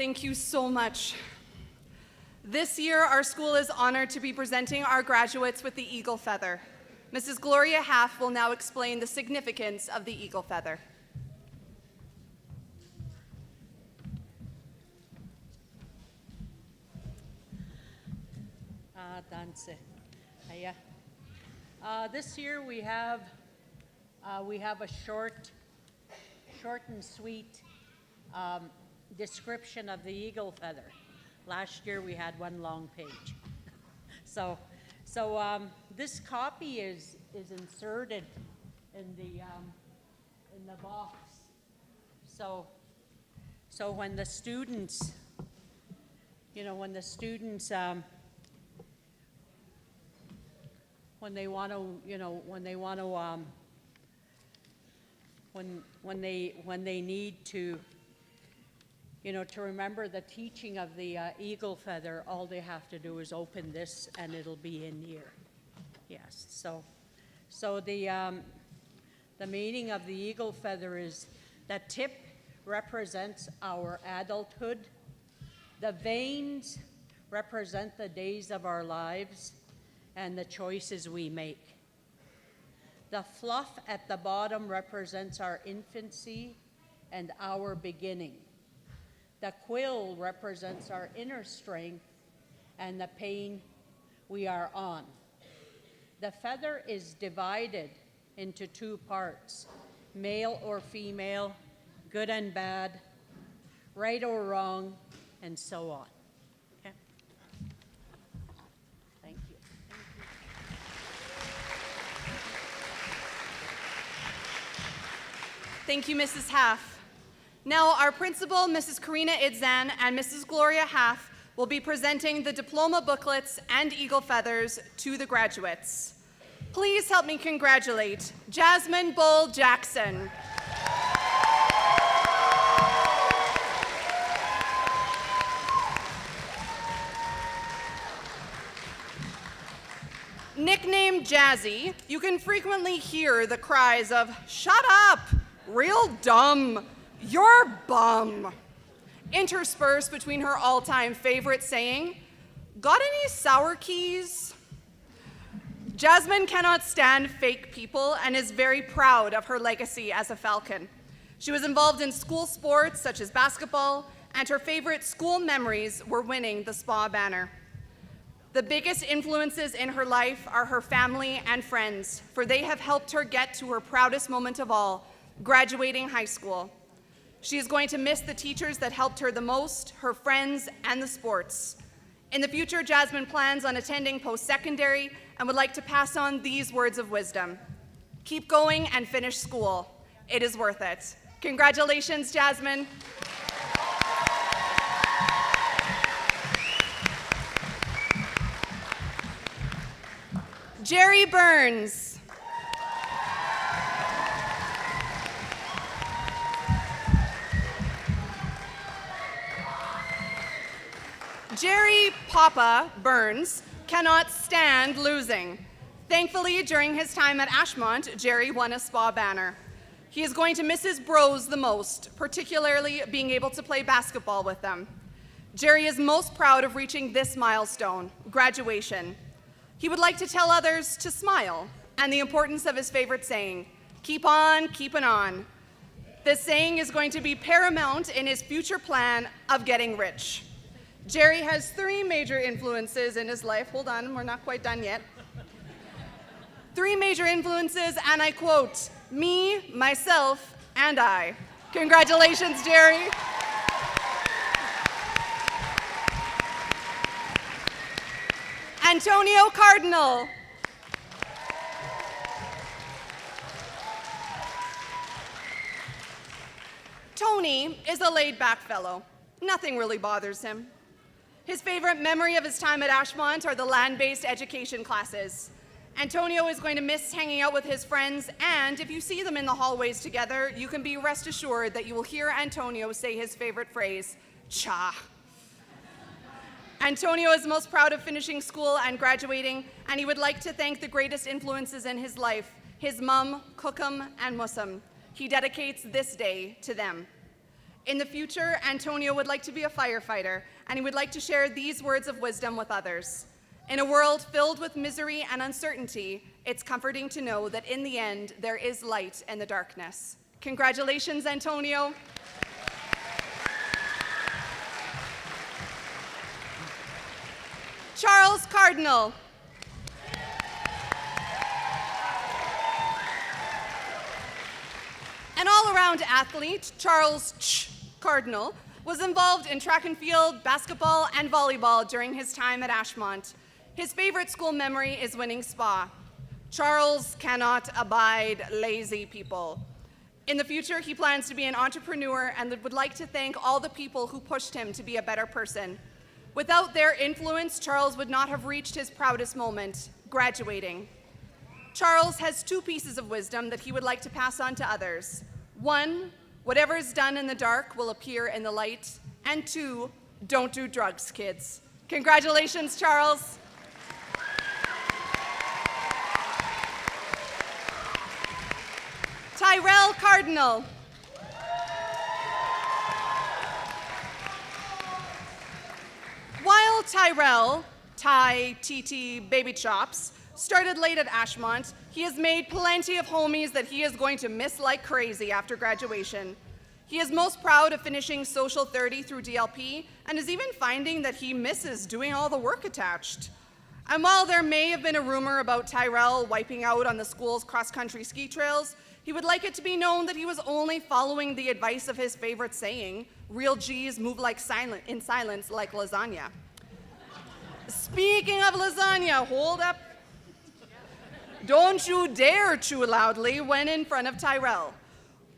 Thank you so much. This year, our school is honored to be presenting our graduates with the Eagle Feather. Mrs. Gloria Half will now explain the significance of the Eagle Feather. Danse. Hiya. This year we have a short and sweet description of the eagle feather. Last year we had one long page. So this copy is inserted in the box. So when the students, when they want to, when they need to, to remember the teaching of the eagle feather, all they have to do is open this and it'll be in here. Yes, so the meaning of the eagle feather is the tip represents our adulthood, the veins represent the days of our lives and the choices we make. The fluff at the bottom represents our infancy and our beginning. The quill represents our inner strength and the pain we are on. The feather is divided into two parts, male or female, good and bad, right or wrong, and so on. Okay? Thank you. Thank you, Mrs. Half. Now, our principal, Mrs. Karina Idzan, and Mrs. Gloria Half will be presenting the diploma booklets and eagle feathers to the graduates. Please help me congratulate Jasmine Bull Jackson. Nicknamed Jazzy, you can frequently hear the cries of, "Shut up! Real dumb! You're bum!" interspersed between her all-time favorite saying, "Got any sour keys?" Jasmine cannot stand fake people and is very proud of her legacy as a Falcon. She was involved in school sports such as basketball, and her favorite school memories were winning the SPA banner. The biggest influences in her life are her family and friends, for they have helped her get to her proudest moment of all, graduating high school. She is going to miss the teachers that helped her the most, her friends, and the sports. In the future, Jasmine plans on attending post-secondary and would like to pass on these words of wisdom. Keep going and finish school. It is worth it. Congratulations, Jasmine. Jerry Burns. Jerry Papa Burns cannot stand losing. Thankfully, during his time at Ashmont, Jerry won a SPA banner. He is going to miss his bros the most, particularly being able to play basketball with them. Jerry is most proud of reaching this milestone, graduation. He would like to tell others to smile and the importance of his favorite saying, "Keep on keeping on." This saying is going to be paramount in his future plan of getting rich. Jerry has 3 major influences in his life. Hold on, we're not quite done yet. 3 major influences, and I quote, "Me, myself, and I." Congratulations, Jerry. Antonio Cardinal. Tony is a laid-back fellow. Nothing really bothers him. His favorite memory of his time at Ashmont are the land-based education classes. Antonio is going to miss hanging out with his friends, and if you see them in the hallways together, you can be rest assured that you will hear Antonio say his favorite phrase, "Cha." Antonio is most proud of finishing school and graduating, and he would like to thank the greatest influences in his life, his mum, Cookum, and Mussum. He dedicates this day to them. In the future, Antonio would like to be a firefighter, and he would like to share these words of wisdom with others. In a world filled with misery and uncertainty, it's comforting to know that in the end, there is light in the darkness. Congratulations, Antonio. Charles Cardinal. An all-around athlete, Charles Cardinal was involved in track and field, basketball, and volleyball during his time at Ashmont. His favorite school memory is winning SPA. Charles cannot abide lazy people. In the future, he plans to be an entrepreneur and would like to thank all the people who pushed him to be a better person. Without their influence, Charles would not have reached his proudest moment, graduating. Charles has two pieces of wisdom that he would like to pass on to others. One, whatever is done in the dark will appear in the light. And two, don't do drugs, kids. Congratulations, Charles. Tyrell Cardinal. While Tyrell, Ty, TT, Baby Chops, started late at Ashmont, he has made plenty of homies that he is going to miss like crazy after graduation. He is most proud of finishing Social 30 through DLP and is even finding that he misses doing all the work attached. And while there may have been a rumor about Tyrell wiping out on the school's cross-country ski trails, he would like it to be known that he was only following the advice of his favorite saying, real G's move like in silence like lasagna. Speaking of lasagna, hold up. Don't you dare chew loudly when in front of Tyrell,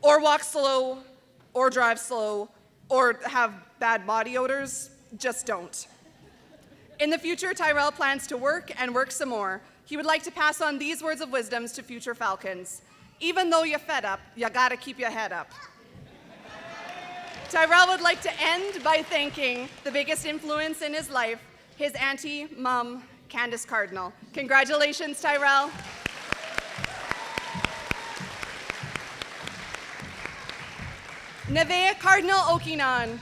or walk slow, or drive slow, or have bad body odors. Just don't. In the future, Tyrell plans to work and work some more. He would like to pass on these words of wisdom to future Falcons. Even though you're fed up, you gotta keep your head up. Tyrell would like to end by thanking the biggest influence in his life, his auntie, mom, Candace Cardinal. Congratulations, Tyrell. Nevaeh Cardinal Okinan.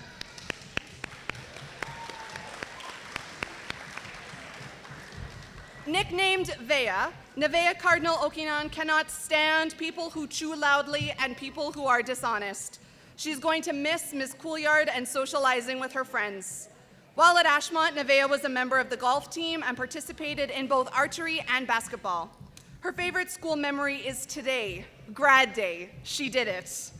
Nicknamed Vea, Nevaeh Cardinal Okinan cannot stand people who chew loudly and people who are dishonest. She's going to miss Ms. Coolyard and socializing with her friends. While at Ashmont, Nevaeh was a member of the golf team and participated in both archery and basketball. Her favorite school memory is today, grad day. She did it.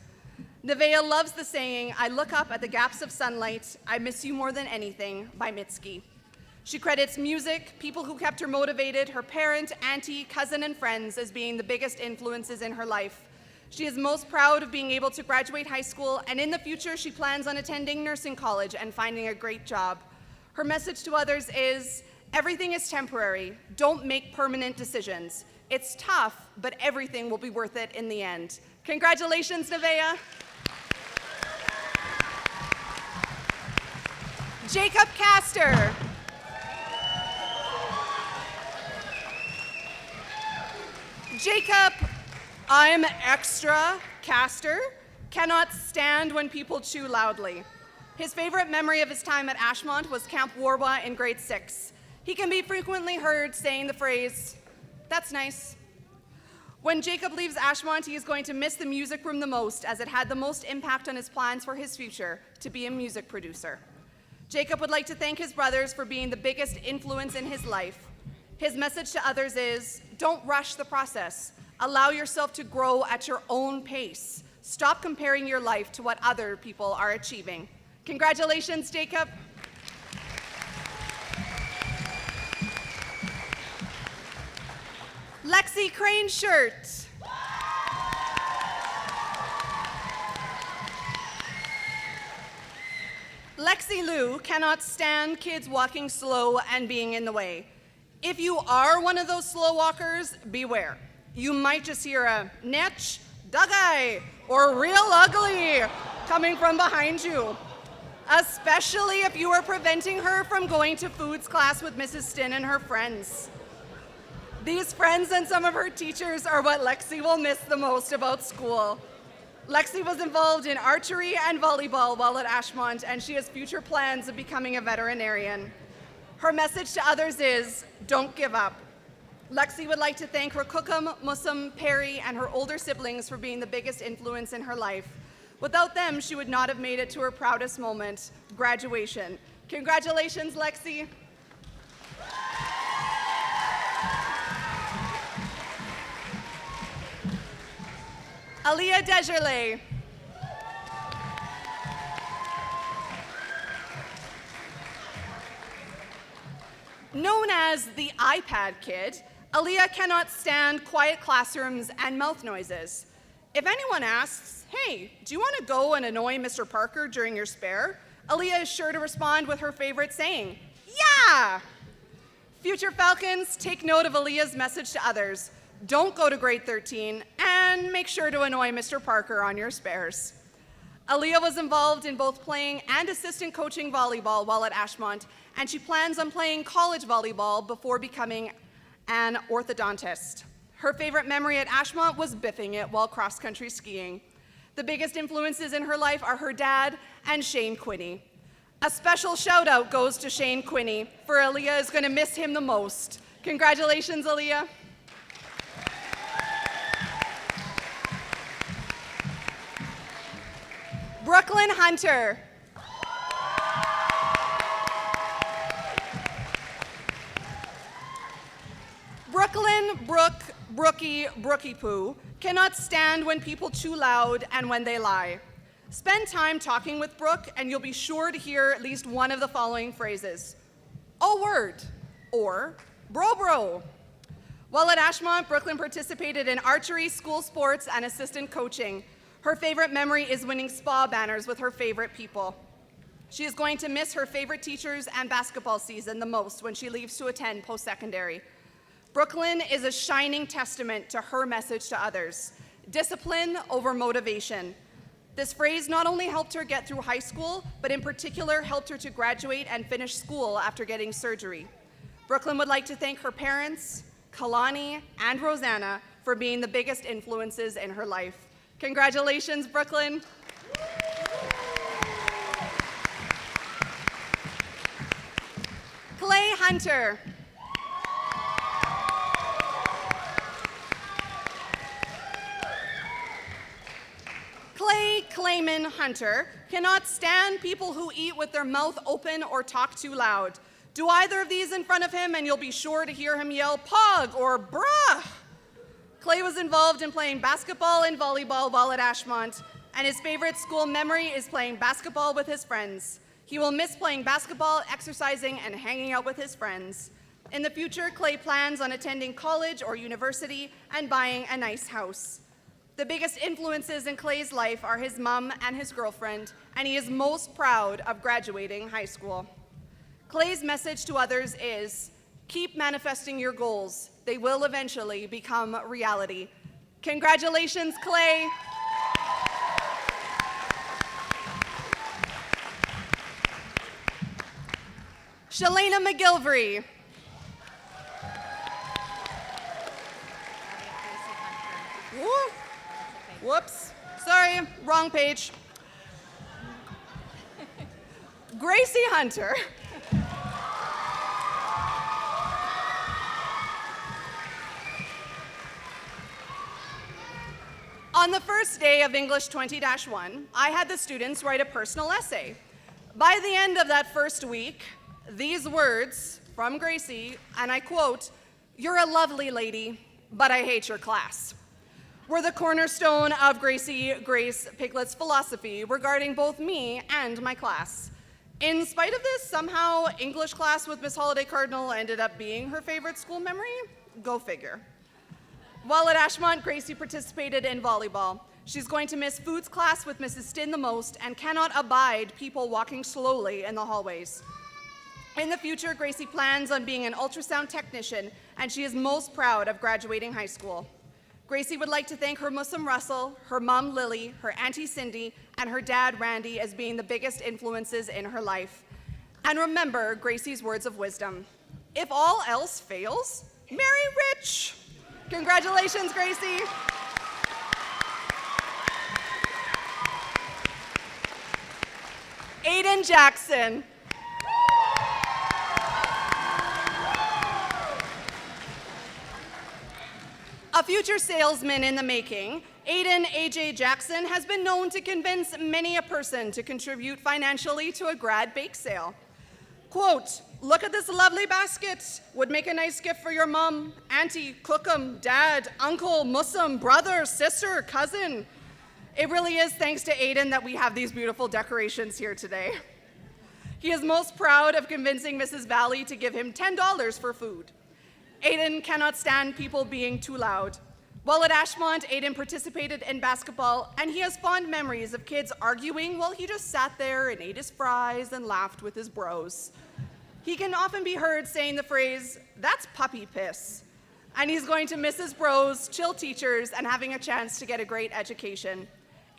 Nevaeh loves the saying, I look up at the gaps of sunlight, I miss you more than anything, by Mitski. She credits music, people who kept her motivated, her parent, auntie, cousin, and friends as being the biggest influences in her life. She is most proud of being able to graduate high school, and in the future, she plans on attending nursing college and finding a great job. Her message to others is, everything is temporary. Don't make permanent decisions. It's tough, but everything will be worth it in the end. Congratulations, Nevaeh. Jacob Castor. Jacob, I'm extra, Castor, cannot stand when people chew loudly. His favorite memory of his time at Ashmont was Camp Warwa in grade 6. He can be frequently heard saying the phrase, that's nice. When Jacob leaves Ashmont, he is going to miss the music room the most, as it had the most impact on his plans for his future, to be a music producer. Jacob would like to thank his brothers for being the biggest influence in his life. His message to others is, don't rush the process. Allow yourself to grow at your own pace. Stop comparing your life to what other people are achieving. Congratulations, Jacob. Lexi Crane Shirt. Lexi Lou cannot stand kids walking slow and being in the way. If you are one of those slow walkers, beware. You might just hear a netch, dugay, or real ugly coming from behind you, especially if you are preventing her from going to foods class with Mrs. Stin and her friends. These friends and some of her teachers are what Lexi will miss the most about school. Lexi was involved in archery and volleyball while at Ashmont, and she has future plans of becoming a veterinarian. Her message to others is, don't give up. Lexi would like to thank her Kukum, Musum, Perry, and her older siblings for being the biggest influence in her life. Without them, she would not have made it to her proudest moment, graduation. Congratulations, Lexi. Aliyah Desjardins. Known as the iPad kid, Aliyah cannot stand quiet classrooms and mouth noises. If anyone asks, hey, do you want to go and annoy Mr. Parker during your spare? Aliyah is sure to respond with her favorite saying, yeah! Future Falcons, take note of Aliyah's message to others. Don't go to grade 13, and make sure to annoy Mr. Parker on your spares. Aliyah was involved in both playing and assistant coaching volleyball while at Ashmont, and she plans on playing college volleyball before becoming an orthodontist. Her favorite memory at Ashmont was biffing it while cross-country skiing. The biggest influences in her life are her dad and Shane Quinney. A special shout out goes to Shane Quinney, for Aliyah is going to miss him the most. Congratulations, Aliyah. Brooklyn Hunter. Brookie Poo cannot stand when people chew loud and when they lie. Spend time talking with Brooke and you'll be sure to hear at least one of the following phrases. Oh word, or bro. While at Ashmont, Brooklyn participated in archery, school sports, and assistant coaching. Her favorite memory is winning spa banners with her favorite people. She is going to miss her favorite teachers and basketball season the most when she leaves to attend post-secondary. Brooklyn is a shining testament to her message to others, discipline over motivation. This phrase not only helped her get through high school, but in particular helped her to graduate and finish school after getting surgery. Brooklyn would like to thank her parents, Kalani and Rosanna, for being the biggest influences in her life. Congratulations, Brooklyn. Clay Hunter. Clayman Hunter cannot stand people who eat with their mouth open or talk too loud. Do either of these in front of him and you'll be sure to hear him yell, "Pog" or "Bruh." Clay was involved in playing basketball and volleyball while at Ashmont, and his favorite school memory is playing basketball with his friends. He will miss playing basketball, exercising, and hanging out with his friends. In the future, Clay plans on attending college or university and buying a nice house. The biggest influences in Clay's life are his mom and his girlfriend, and he is most proud of graduating high school. Clay's message to others is, keep manifesting your goals. They will eventually become reality. Congratulations, Clay. Shalana McGilvery. Whoops, sorry, wrong page. Gracie Hunter. On the first day of English 20-1, I had the students write a personal essay. By the end of that first week, these words from Gracie, and I quote, "You're a lovely lady, but I hate your class," were the cornerstone of Gracie Grace Piglet's philosophy regarding both me and my class. In spite of this, somehow English class with Miss Holiday Cardinal ended up being her favorite school memory? Go figure. While at Ashmont, Gracie participated in volleyball. She's going to miss foods class with Mrs. Stin the most and cannot abide people walking slowly in the hallways. In the future, Gracie plans on being an ultrasound technician, and she is most proud of graduating high school. Gracie would like to thank her Muslim Russell, her mom Lily, her auntie Cindy, and her dad Randy as being the biggest influences in her life. And remember Gracie's words of wisdom: if all else fails, marry rich. Congratulations, Gracie. Aiden Jackson. A future salesman in the making, Aiden A.J. Jackson has been known to convince many a person to contribute financially to a grad bake sale. Quote, "Look at this lovely basket. Would make a nice gift for your mom, auntie, cookum, dad, uncle, Muslim, brother, sister, cousin." It really is thanks to Aiden that we have these beautiful decorations here today. He is most proud of convincing Mrs. Valley to give him $10 for food. Aiden cannot stand people being too loud. While at Ashmont, Aiden participated in basketball, and he has fond memories of kids arguing while he just sat there and ate his fries and laughed with his bros. He can often be heard saying the phrase, "That's puppy piss." And he's going to miss his bros, chill teachers, and having a chance to get a great education.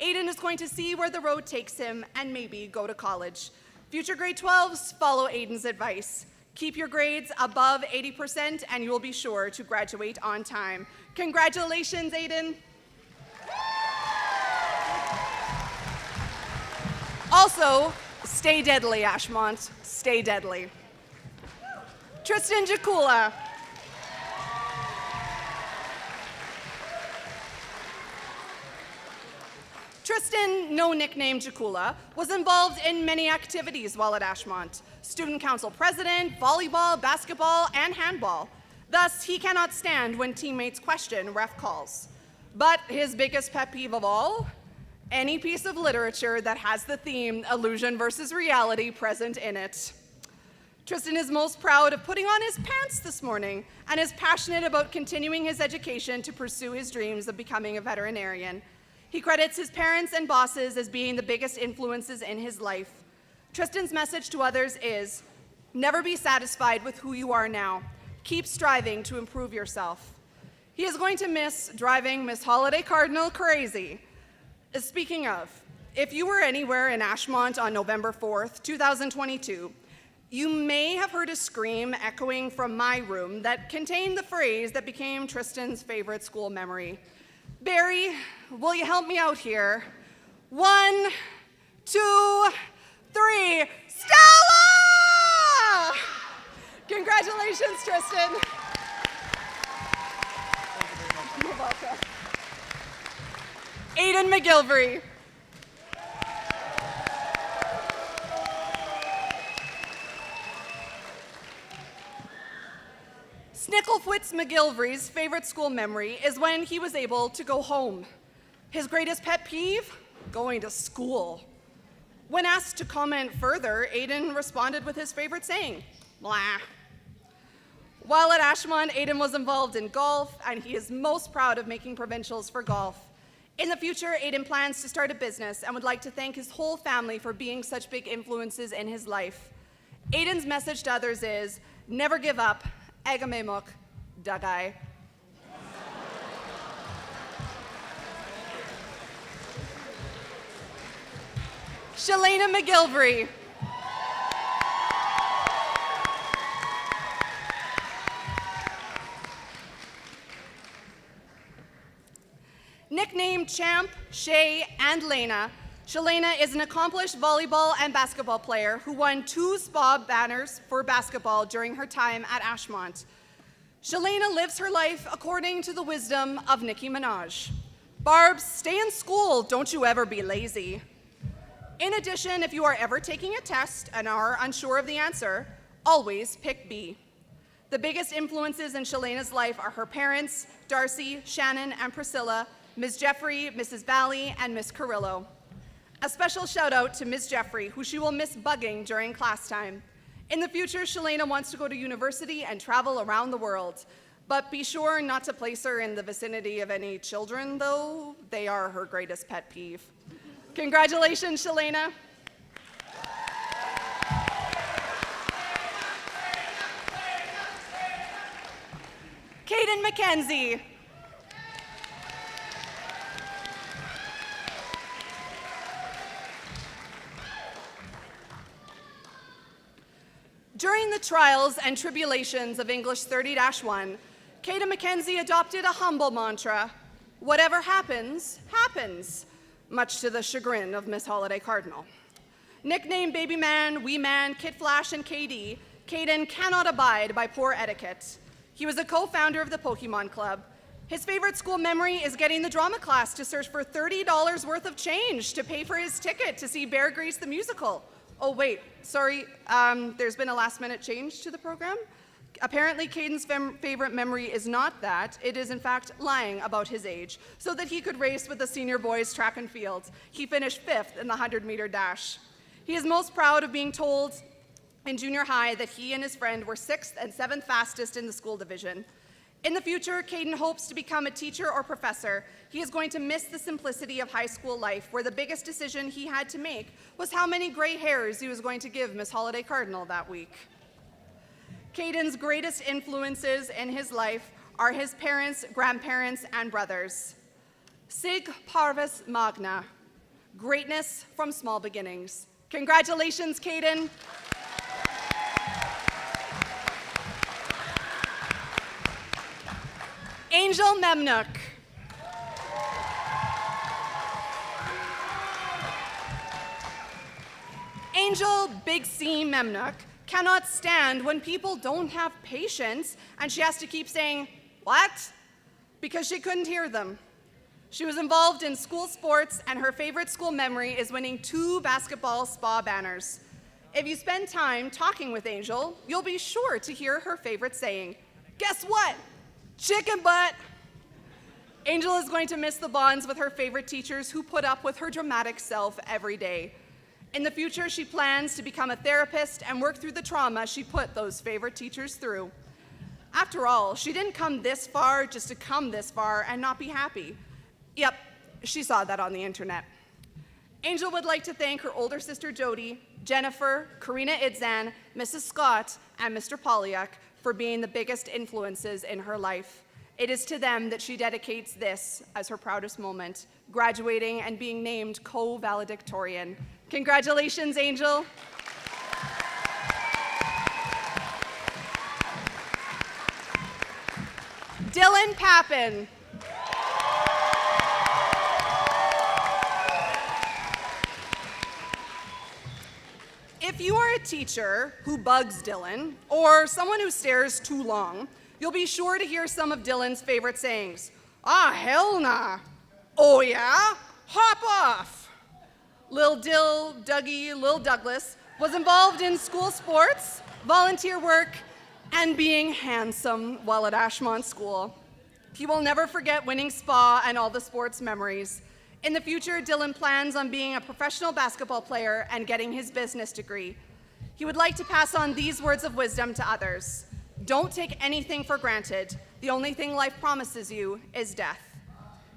Aiden is going to see where the road takes him and maybe go to college. Future grade 12s, follow Aiden's advice. Keep your grades above 80% and you will be sure to graduate on time. Congratulations, Aiden. Also, stay deadly, Ashmont. Stay deadly. Tristan Jakula. Tristan, no nickname Jakula, was involved in many activities while at Ashmont. Student council president, volleyball, basketball, and handball. Thus, he cannot stand when teammates question ref calls. But his biggest pet peeve of all, any piece of literature that has the theme illusion versus reality present in it. Tristan is most proud of putting on his pants this morning and is passionate about continuing his education to pursue his dreams of becoming a veterinarian. He credits his parents and bosses as being the biggest influences in his life. Tristan's message to others is, never be satisfied with who you are now. Keep striving to improve yourself. He is going to miss driving Miss Holiday Cardinal crazy. Speaking of, if you were anywhere in Ashmont on November 4th, 2022, you may have heard a scream echoing from my room that contained the phrase that became Tristan's favorite school memory. Barry, will you help me out here? 1, 2, 3, Stella! Congratulations, Tristan. You're welcome. Aiden McGilvery. Snicklefwitz McGilvery's favorite school memory is when he was able to go home. His greatest pet peeve? Going to school. When asked to comment further, Aiden responded with his favorite saying, blah. While at Ashmont, Aiden was involved in golf, and he is most proud of making provincials for golf. In the future, Aiden plans to start a business and would like to thank his whole family for being such big influences in his life. Aiden's message to others is, never give up, Agamemuk, Dagai. Shalana McGilvery. Nicknamed Champ, Shay, and Lena, Shalana is an accomplished volleyball and basketball player who won 2 SPA banners for basketball during her time at Ashmont. Shalana lives her life according to the wisdom of Nicki Minaj. Barbs, stay in school, don't you ever be lazy. In addition, if you are ever taking a test and are unsure of the answer, always pick B. The biggest influences in Shalana's life are her parents, Darcy, Shannon, and Priscilla, Ms. Jeffrey, Mrs. Valley, and Ms. Carrillo. A special shout out to Ms. Jeffrey, who she will miss bugging during class time. In the future, Shalana wants to go to university and travel around the world. But be sure not to place her in the vicinity of any children, though. They are her greatest pet peeve. Congratulations, Shalana. Caden McKenzie. During the trials and tribulations of English 30-1, Caden McKenzie adopted a humble mantra, whatever happens, happens, much to the chagrin of Miss Holiday Cardinal. Nicknamed Baby Man, Wee Man, Kid Flash, and KD, Caden cannot abide by poor etiquette. He was a co-founder of the Pokemon Club. His favorite school memory is getting the drama class to search for $30 worth of change to pay for his ticket to see Bear Grylls the musical. Oh wait, sorry, there's been a last-minute change to the program. Apparently, Caden's favorite memory is not that. It is, in fact, lying about his age so that he could race with the senior boys track and field. He finished 5th in the 100-meter dash. He is most proud of being told in junior high that he and his friend were 6th and 7th fastest in the school division. In the future, Caden hopes to become a teacher or professor. He is going to miss the simplicity of high school life, where the biggest decision he had to make was how many gray hairs he was going to give Miss Holiday Cardinal that week. Caden's greatest influences in his life are his parents, grandparents, and brothers. Sig Parvis Magna, greatness from small beginnings. Congratulations, Caden. Angel Memnook. Angel Big C Memnook cannot stand when people don't have patience and she has to keep saying, "What?" because she couldn't hear them. She was involved in school sports and her favorite school memory is winning 2 basketball spa banners. If you spend time talking with Angel, you'll be sure to hear her favorite saying, "Guess what? Chicken butt." Angel is going to miss the bonds with her favorite teachers who put up with her dramatic self every day. In the future, she plans to become a therapist and work through the trauma she put those favorite teachers through. After all, she didn't come this far just to come this far and not be happy. Yep, she saw that on the internet. Angel would like to thank her older sister Jody, Jennifer, Karina Idzan, Mrs. Scott, and Mr. Polyak for being the biggest influences in her life. It is to them that she dedicates this as her proudest moment, graduating and being named co-valedictorian. Congratulations, Angel. Dylan Pappin. If you are a teacher who bugs Dylan, or someone who stares too long, you'll be sure to hear some of Dylan's favorite sayings. "Ah, hell nah." "Oh yeah? Hop off." Lil Dill, Dougie, Lil Douglas was involved in school sports, volunteer work, and being handsome while at Ashmont School. He will never forget winning spa and all the sports memories. In the future, Dylan plans on being a professional basketball player and getting his business degree. He would like to pass on these words of wisdom to others. Don't take anything for granted. The only thing life promises you is death.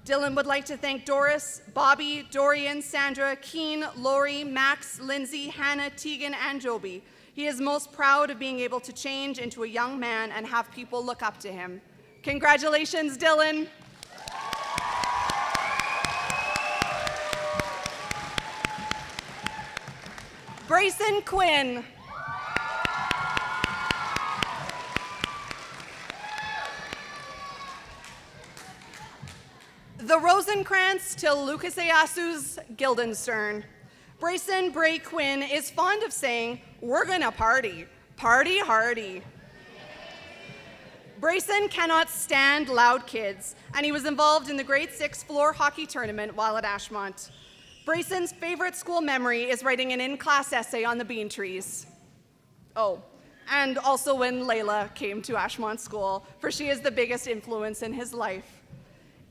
Dylan would like to thank Doris, Bobby, Dorian, Sandra, Keen, Lori, Max, Lindsay, Hannah, Tegan, and Joby. He is most proud of being able to change into a young man and have people look up to him. Congratulations, Dylan. Brayson Quinn. The Rosenkrantz till Lucas Ayasu's Guildenstern. Brayson Bray Quinn is fond of saying, "We're gonna party, party hardy." Brayson cannot stand loud kids, and he was involved in the grade 6 floor hockey tournament while at Ashmont. Brayson's favorite school memory is writing an in-class essay on the bean trees. Oh, and also when Layla came to Ashmont School, for she is the biggest influence in his life.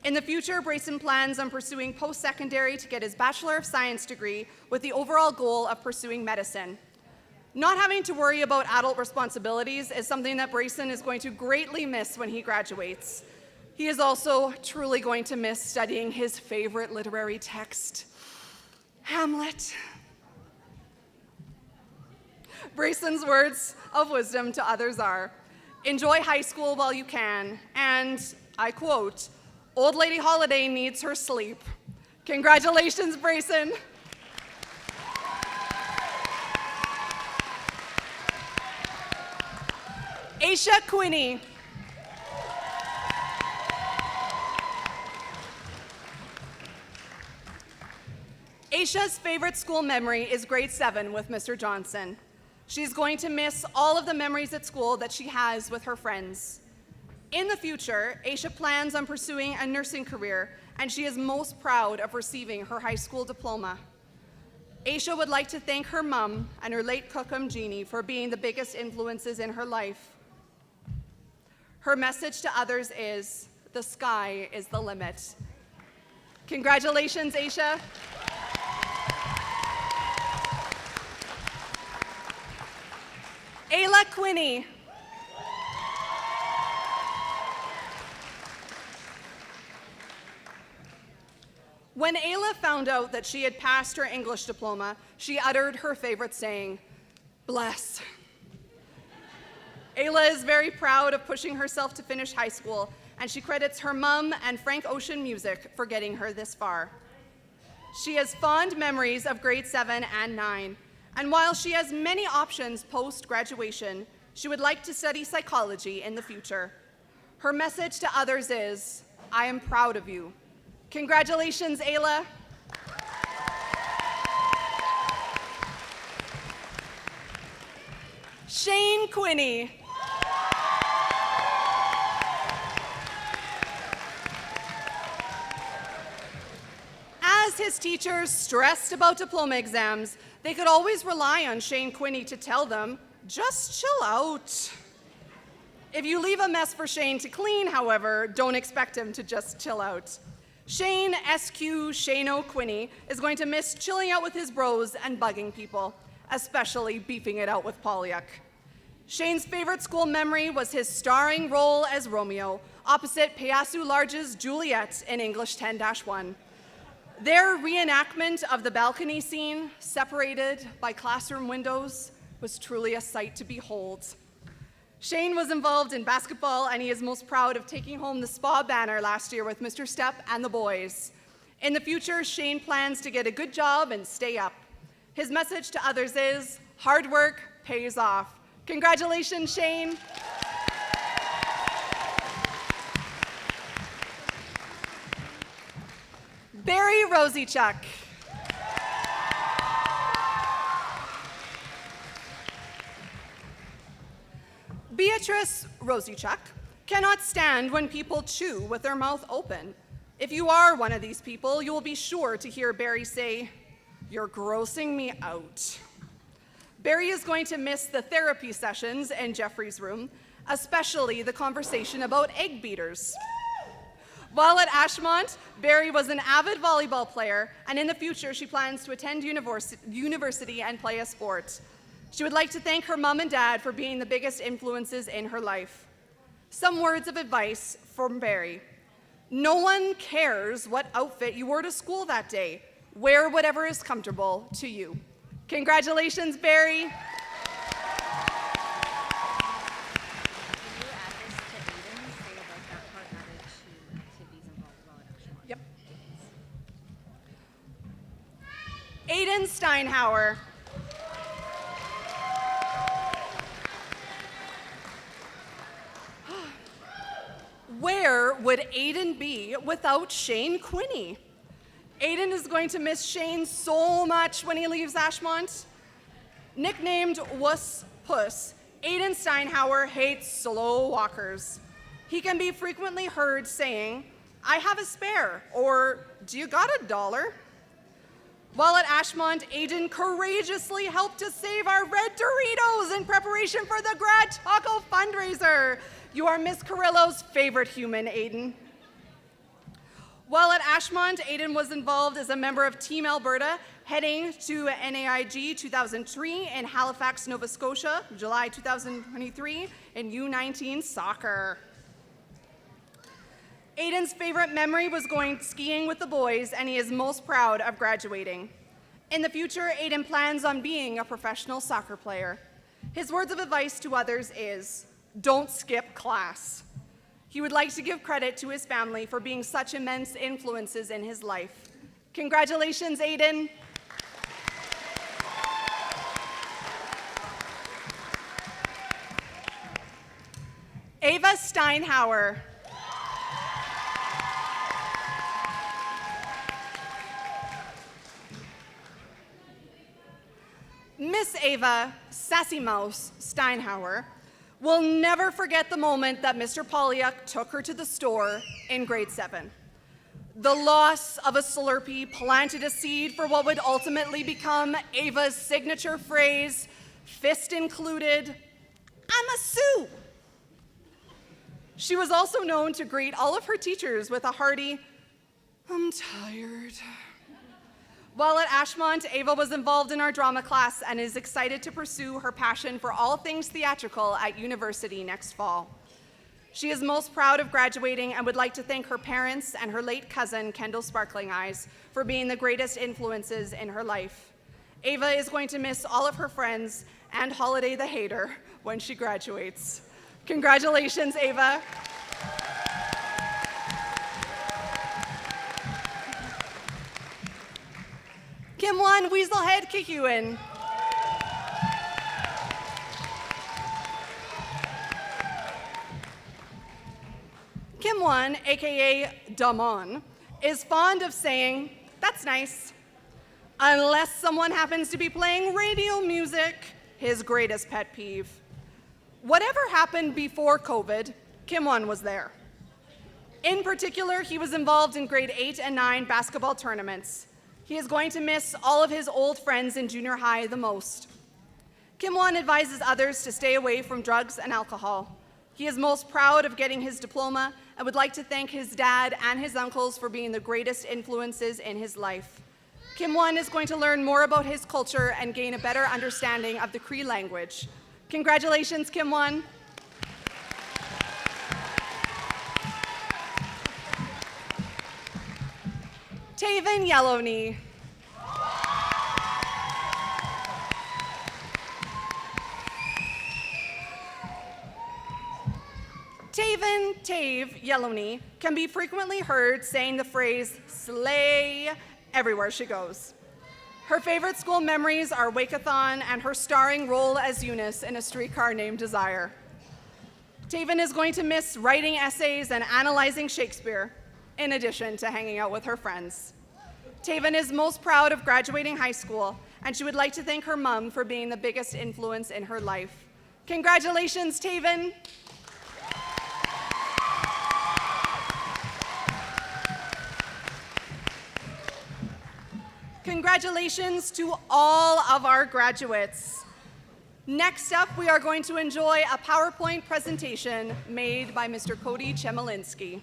In the future, Brayson plans on pursuing post-secondary to get his Bachelor of Science degree with the overall goal of pursuing medicine. Not having to worry about adult responsibilities is something that Brayson is going to greatly miss when he graduates. He is also truly going to miss studying his favorite literary text, Hamlet. Brayson's words of wisdom to others are, "Enjoy high school while you can," and, I quote, "Old Lady Holiday needs her sleep." Congratulations, Brayson. Aisha Quinney. Aisha's favorite school memory is grade 7 with Mr. Johnson. She's going to miss all of the memories at school that she has with her friends. In the future, Aisha plans on pursuing a nursing career, and she is most proud of receiving her high school diploma. Aisha would like to thank her mom and her late Cookum Jeannie for being the biggest influences in her life. Her message to others is, the sky is the limit. Congratulations, Aisha. Ayla Quinney. When Ayla found out that she had passed her English diploma, she uttered her favorite saying, "Bless." Ayla is very proud of pushing herself to finish high school, and she credits her mom and Frank Ocean Music for getting her this far. She has fond memories of grade 7 and 9, and while she has many options post-graduation, she would like to study psychology in the future. Her message to others is, I am proud of you. Congratulations, Ayla. Shane Quinney. As his teachers stressed about diploma exams, they could always rely on Shane Quinney to tell them, just chill out. If you leave a mess for Shane to clean, however, don't expect him to just chill out. Shane SQ Shane-O Quinney is going to miss chilling out with his bros and bugging people, especially beefing it out with Polyuk. Shane's favorite school memory was his starring role as Romeo opposite Piasu Large's Juliet in English 10-1. Their reenactment of the balcony scene, separated by classroom windows, was truly a sight to behold. Shane was involved in basketball, and he is most proud of taking home the SPA banner last year with Mr. Stepp and the boys. In the future, Shane plans to get a good job and stay up. His message to others is, hard work pays off. Congratulations, Shane. Barry Rosiechuck. Beatrice Rosiechuck cannot stand when people chew with their mouth open. If you are one of these people, you will be sure to hear Barry say, "You're grossing me out." Barry is going to miss the therapy sessions in Jeffrey's room, especially the conversation about egg beaters. While at Ashmont, Barry was an avid volleyball player, and in the future she plans to attend university and play a sport. She would like to thank her mom and dad for being the biggest influences in her life. Some words of advice from Barry. No one cares what outfit you wore to school that day. Wear whatever is comfortable to you. Congratulations, Barry. Yep. Aiden Steinhauer. Where would Aiden be without Shane Quinney? Aiden is going to miss Shane so much when he leaves Ashmont. Nicknamed Wuss Puss, Aiden Steinhauer hates slow walkers. He can be frequently heard saying, "I have a spare," or "Do you got $1?" While at Ashmont, Aiden courageously helped to save our red Doritos in preparation for the Grad Taco fundraiser. You are Miss Carrillo's favorite human, Aiden. While at Ashmont, Aiden was involved as a member of Team Alberta, heading to NAIG 2003 in Halifax, Nova Scotia, July 2023 in U19 soccer. Aiden's favorite memory was going skiing with the boys, and he is most proud of graduating. In the future, Aiden plans on being a professional soccer player. His words of advice to others is, don't skip class. He would like to give credit to his family for being such immense influences in his life. Congratulations, Aiden. Ava Steinhauer. Miss Ava Sassy Mouse Steinhauer will never forget the moment that Mr. Polyuk took her to the store in grade 7. The loss of a Slurpee planted a seed for what would ultimately become Ava's signature phrase, fist included, "I'm a Sue." She was also known to greet all of her teachers with a hearty, "I'm tired." While at Ashmont, Ava was involved in our drama class and is excited to pursue her passion for all things theatrical at university next fall. She is most proud of graduating and would like to thank her parents and her late cousin, Kendall Sparkling Eyes, for being the greatest influences in her life. Ava is going to miss all of her friends and Holiday the Hater when she graduates. Congratulations, Ava. Kimwan Weaselhead Kikuin. Kimwan, aka Damon, is fond of saying, "That's nice," unless someone happens to be playing radio music, his greatest pet peeve. Whatever happened before COVID, Kimwan was there. In particular, he was involved in grade 8 and 9 basketball tournaments. He is going to miss all of his old friends in junior high the most. Kimwan advises others to stay away from drugs and alcohol. He is most proud of getting his diploma and would like to thank his dad and his uncles for being the greatest influences in his life. Kimwan is going to learn more about his culture and gain a better understanding of the Cree language. Congratulations, Kimwan. Taven Yellowknee. Taven Tave Yellowknee can be frequently heard saying the phrase "slay" everywhere she goes. Her favorite school memories are Wakathon and her starring role as Eunice in A Streetcar Named Desire. Taven is going to miss writing essays and analyzing Shakespeare, in addition to hanging out with her friends. Taven is most proud of graduating high school, and she would like to thank her mom for being the biggest influence in her life. Congratulations, Taven. Congratulations to all of our graduates. Next up, we are going to enjoy a PowerPoint presentation made by Mr. Cody Chemelinsky.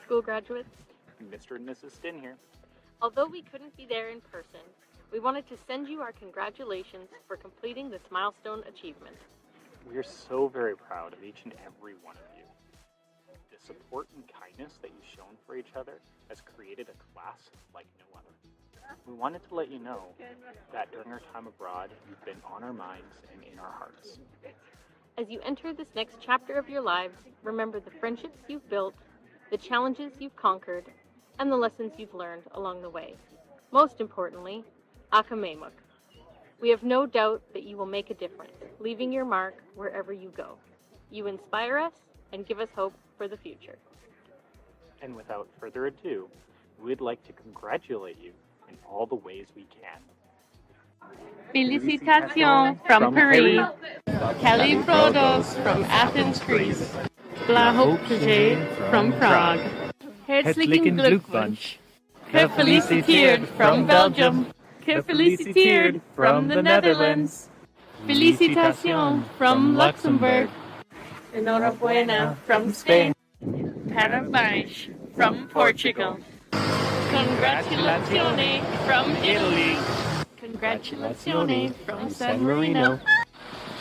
school graduates. Mr. and Mrs. Stin here. Although we couldn't be there in person, we wanted to send you our congratulations for completing this milestone achievement. We are so very proud of each and every one of you. The support and kindness that you've shown for each other has created a class like no other. We wanted to let you know that during our time abroad, you've been on our minds and in our hearts. As you enter this next chapter of your lives, remember the friendships you've built, the challenges you've conquered, and the lessons you've learned along the way. Most importantly, Akamemuk. We have no doubt that you will make a difference, leaving your mark wherever you go. You inspire us and give us hope for the future. And without further ado, we'd like to congratulate you in all the ways we can. Félicitations from Paris. Kelly Frodos from Athens, Greece. Blahopje from Prague. Herzlichen Glückwunsch. Gefeliciteerd from Belgium. Gefeliciteerd from the Netherlands. Felicitations from Luxembourg. Enhorabuena from Spain. Parabéns from Portugal. Congratulazione from Italy. Congratulazione from San Marino.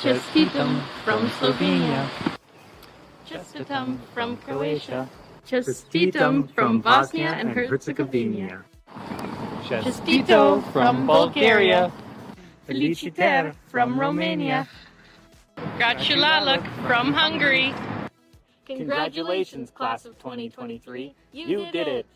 Čestitam from Slovenia. Čestitam from Croatia. Čestitam from Bosnia and Herzegovina. Čestito from Bulgaria. Feliciter from Romania. Gratulaluk from Hungary. Congratulations, class of 2023. You did it.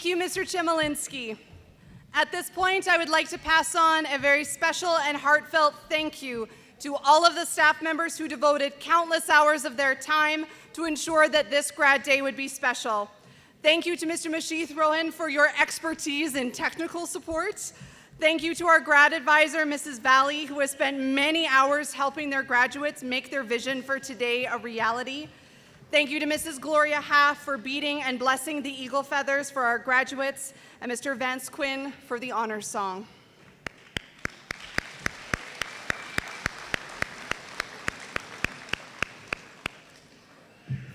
Thank you, Mr. Chemalinsky. At this point, I would like to pass on a very special and heartfelt thank you to all of the staff members who devoted countless hours of their time to ensure that this grad day would be special. Thank you to Mr. Masheeth Rohan for your expertise in technical support. Thank you to our grad advisor, Mrs. Valley, who has spent many hours helping their graduates make their vision for today a reality. Thank you to Mrs. Gloria Half for beating and blessing the eagle feathers for our graduates, and Mr. Vance Quinn for the honors song.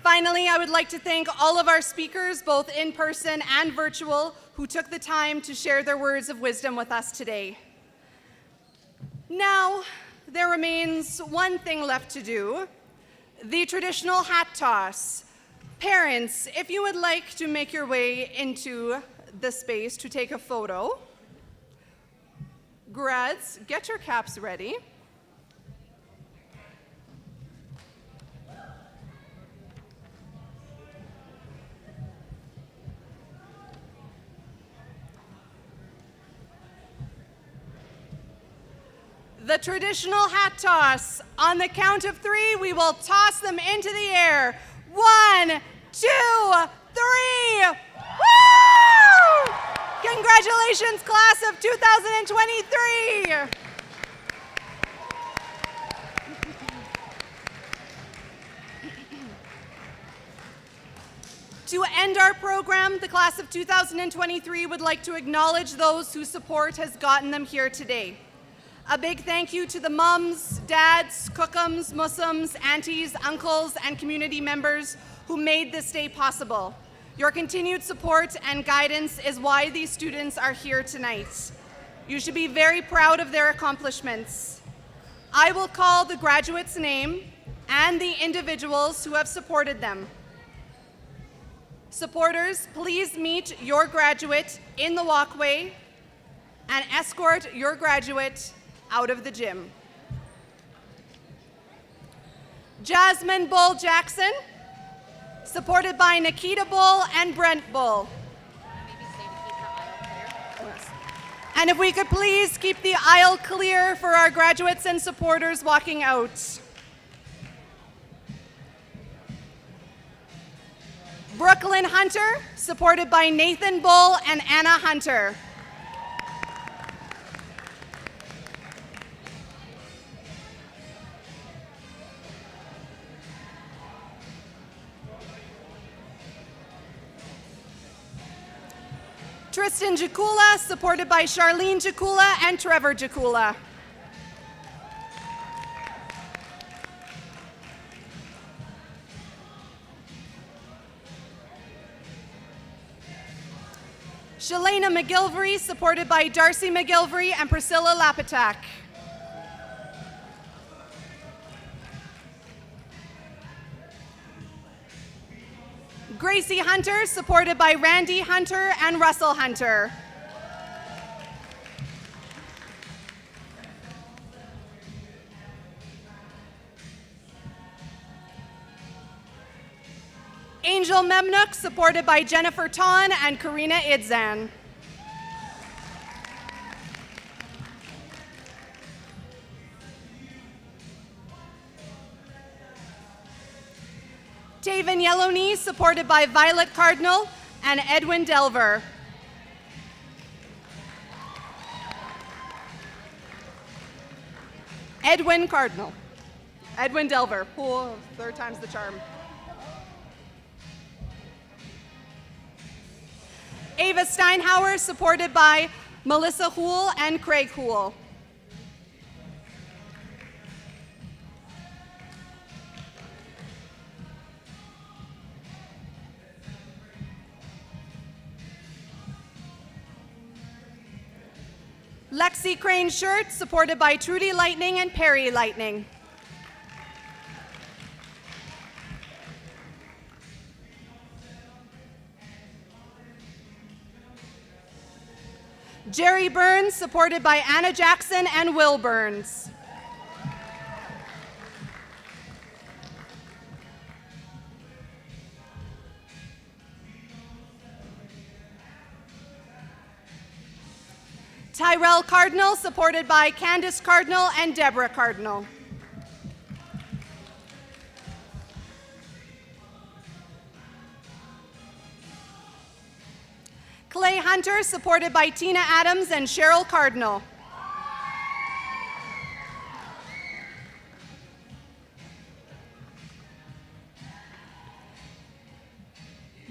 Finally, I would like to thank all of our speakers, both in person and virtual, who took the time to share their words of wisdom with us today. Now, there remains one thing left to do, the traditional hat toss. Parents, if you would like to make your way into the space to take a photo, grads, get your caps ready. The traditional hat toss. On the count of 3, we will toss them into the air. 1, 2, 3. Woo! Congratulations, class of 2023. To end our program, the class of 2023 would like to acknowledge those whose support has gotten them here today. A big thank you to the mums, dads, cookums, musums, aunties, uncles, and community members who made this day possible. Your continued support and guidance is why these students are here tonight. You should be very proud of their accomplishments. I will call the graduate's name and the individuals who have supported them. Supporters, please meet your graduate in the walkway and escort your graduate out of the gym. Jasmine Bull Jackson, supported by Nikita Bull and Brent Bull. And if we could please keep the aisle clear for our graduates and supporters walking out. Brooklyn Hunter, supported by Nathan Bull and Anna Hunter. Tristan Jakula, supported by Charlene Jakula and Trevor Jakula. Shalana McGilvery, supported by Darcy McGilvery and Priscilla Lapatak. Gracie Hunter, supported by Randy Hunter and Russell Hunter. Angel Memnook, supported by Jennifer Ton and Karina Idzan. Taven Yellowknee, supported by Violet Cardinal and Edwin Delver. Edwin Cardinal. Edwin Delver. Oh, third time's the charm. Ava Steinhauer, supported by Melissa Houle and Craig Houle. Lexi Crane Shirt, supported by Trudy Lightning and Perry Lightning. Jerry Burns, supported by Anna Jackson and Will Burns. Tyrell Cardinal, supported by Candace Cardinal and Deborah Cardinal. Clay Hunter, supported by Tina Adams and Cheryl Cardinal.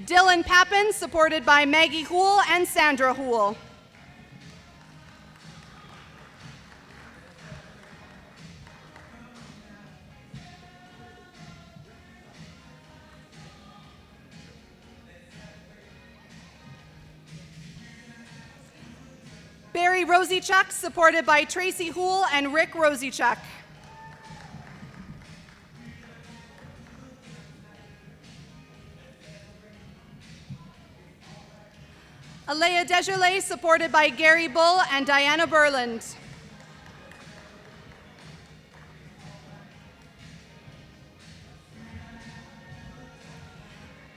Dylan Pappin, supported by Maggie Houle and Sandra Houle. Barry Rosiechuck, supported by Tracy Houle and Rick Rosiechuck. Alea Desjardins, supported by Gary Bull and Diana Burland.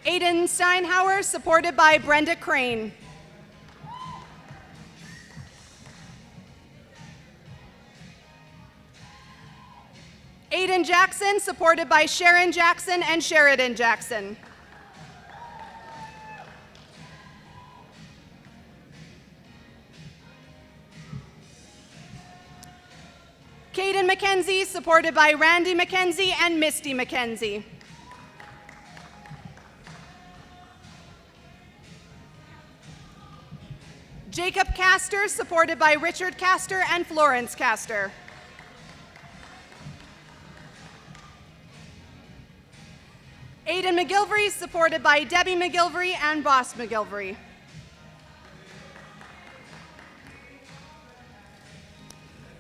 Aiden Steinhauer, supported by Brenda Crane. Aiden Jackson, supported by Sharon Jackson and Sheridan Jackson. Caden McKenzie, supported by Randy McKenzie and Misty McKenzie. Jacob Castor, supported by Richard Castor and Florence Castor. Aidan McGilvery, supported by Debbie McGilvery and Boss McGilvery.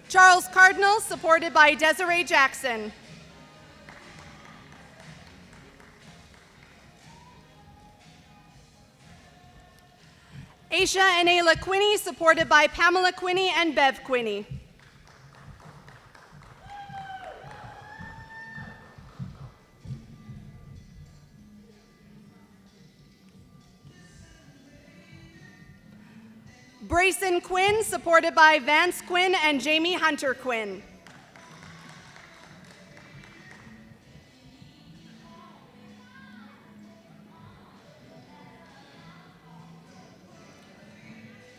Charles Cardinal, supported by Desiree Jackson. Aisha and Ayla Quinney, supported by Pamela Quinney and Bev Quinney. Brayson Quinn, supported by Vance Quinn and Jamie Hunter Quinn.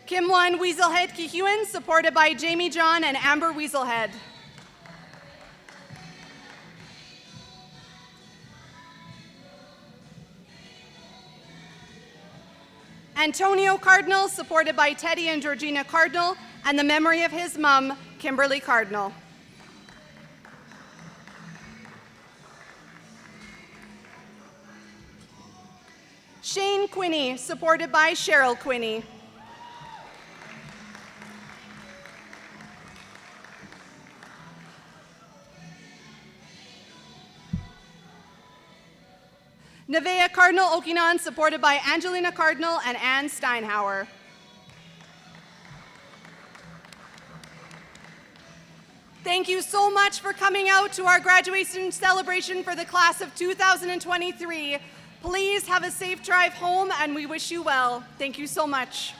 Kimwan Weaselhead Kihuan, supported by Jamie John and Amber Weaselhead. Antonio Cardinal, supported by Teddy and Georgina Cardinal, and the memory of his mom, Kimberly Cardinal. Shane Quinney, supported by Cheryl Quinney. Nevaeh Cardinal Okinan, supported by Angelina Cardinal and Ann Steinhauer. Thank you so much for coming out to our graduation celebration for the class of 2023. Please have a safe drive home, and we wish you well. Thank you so much.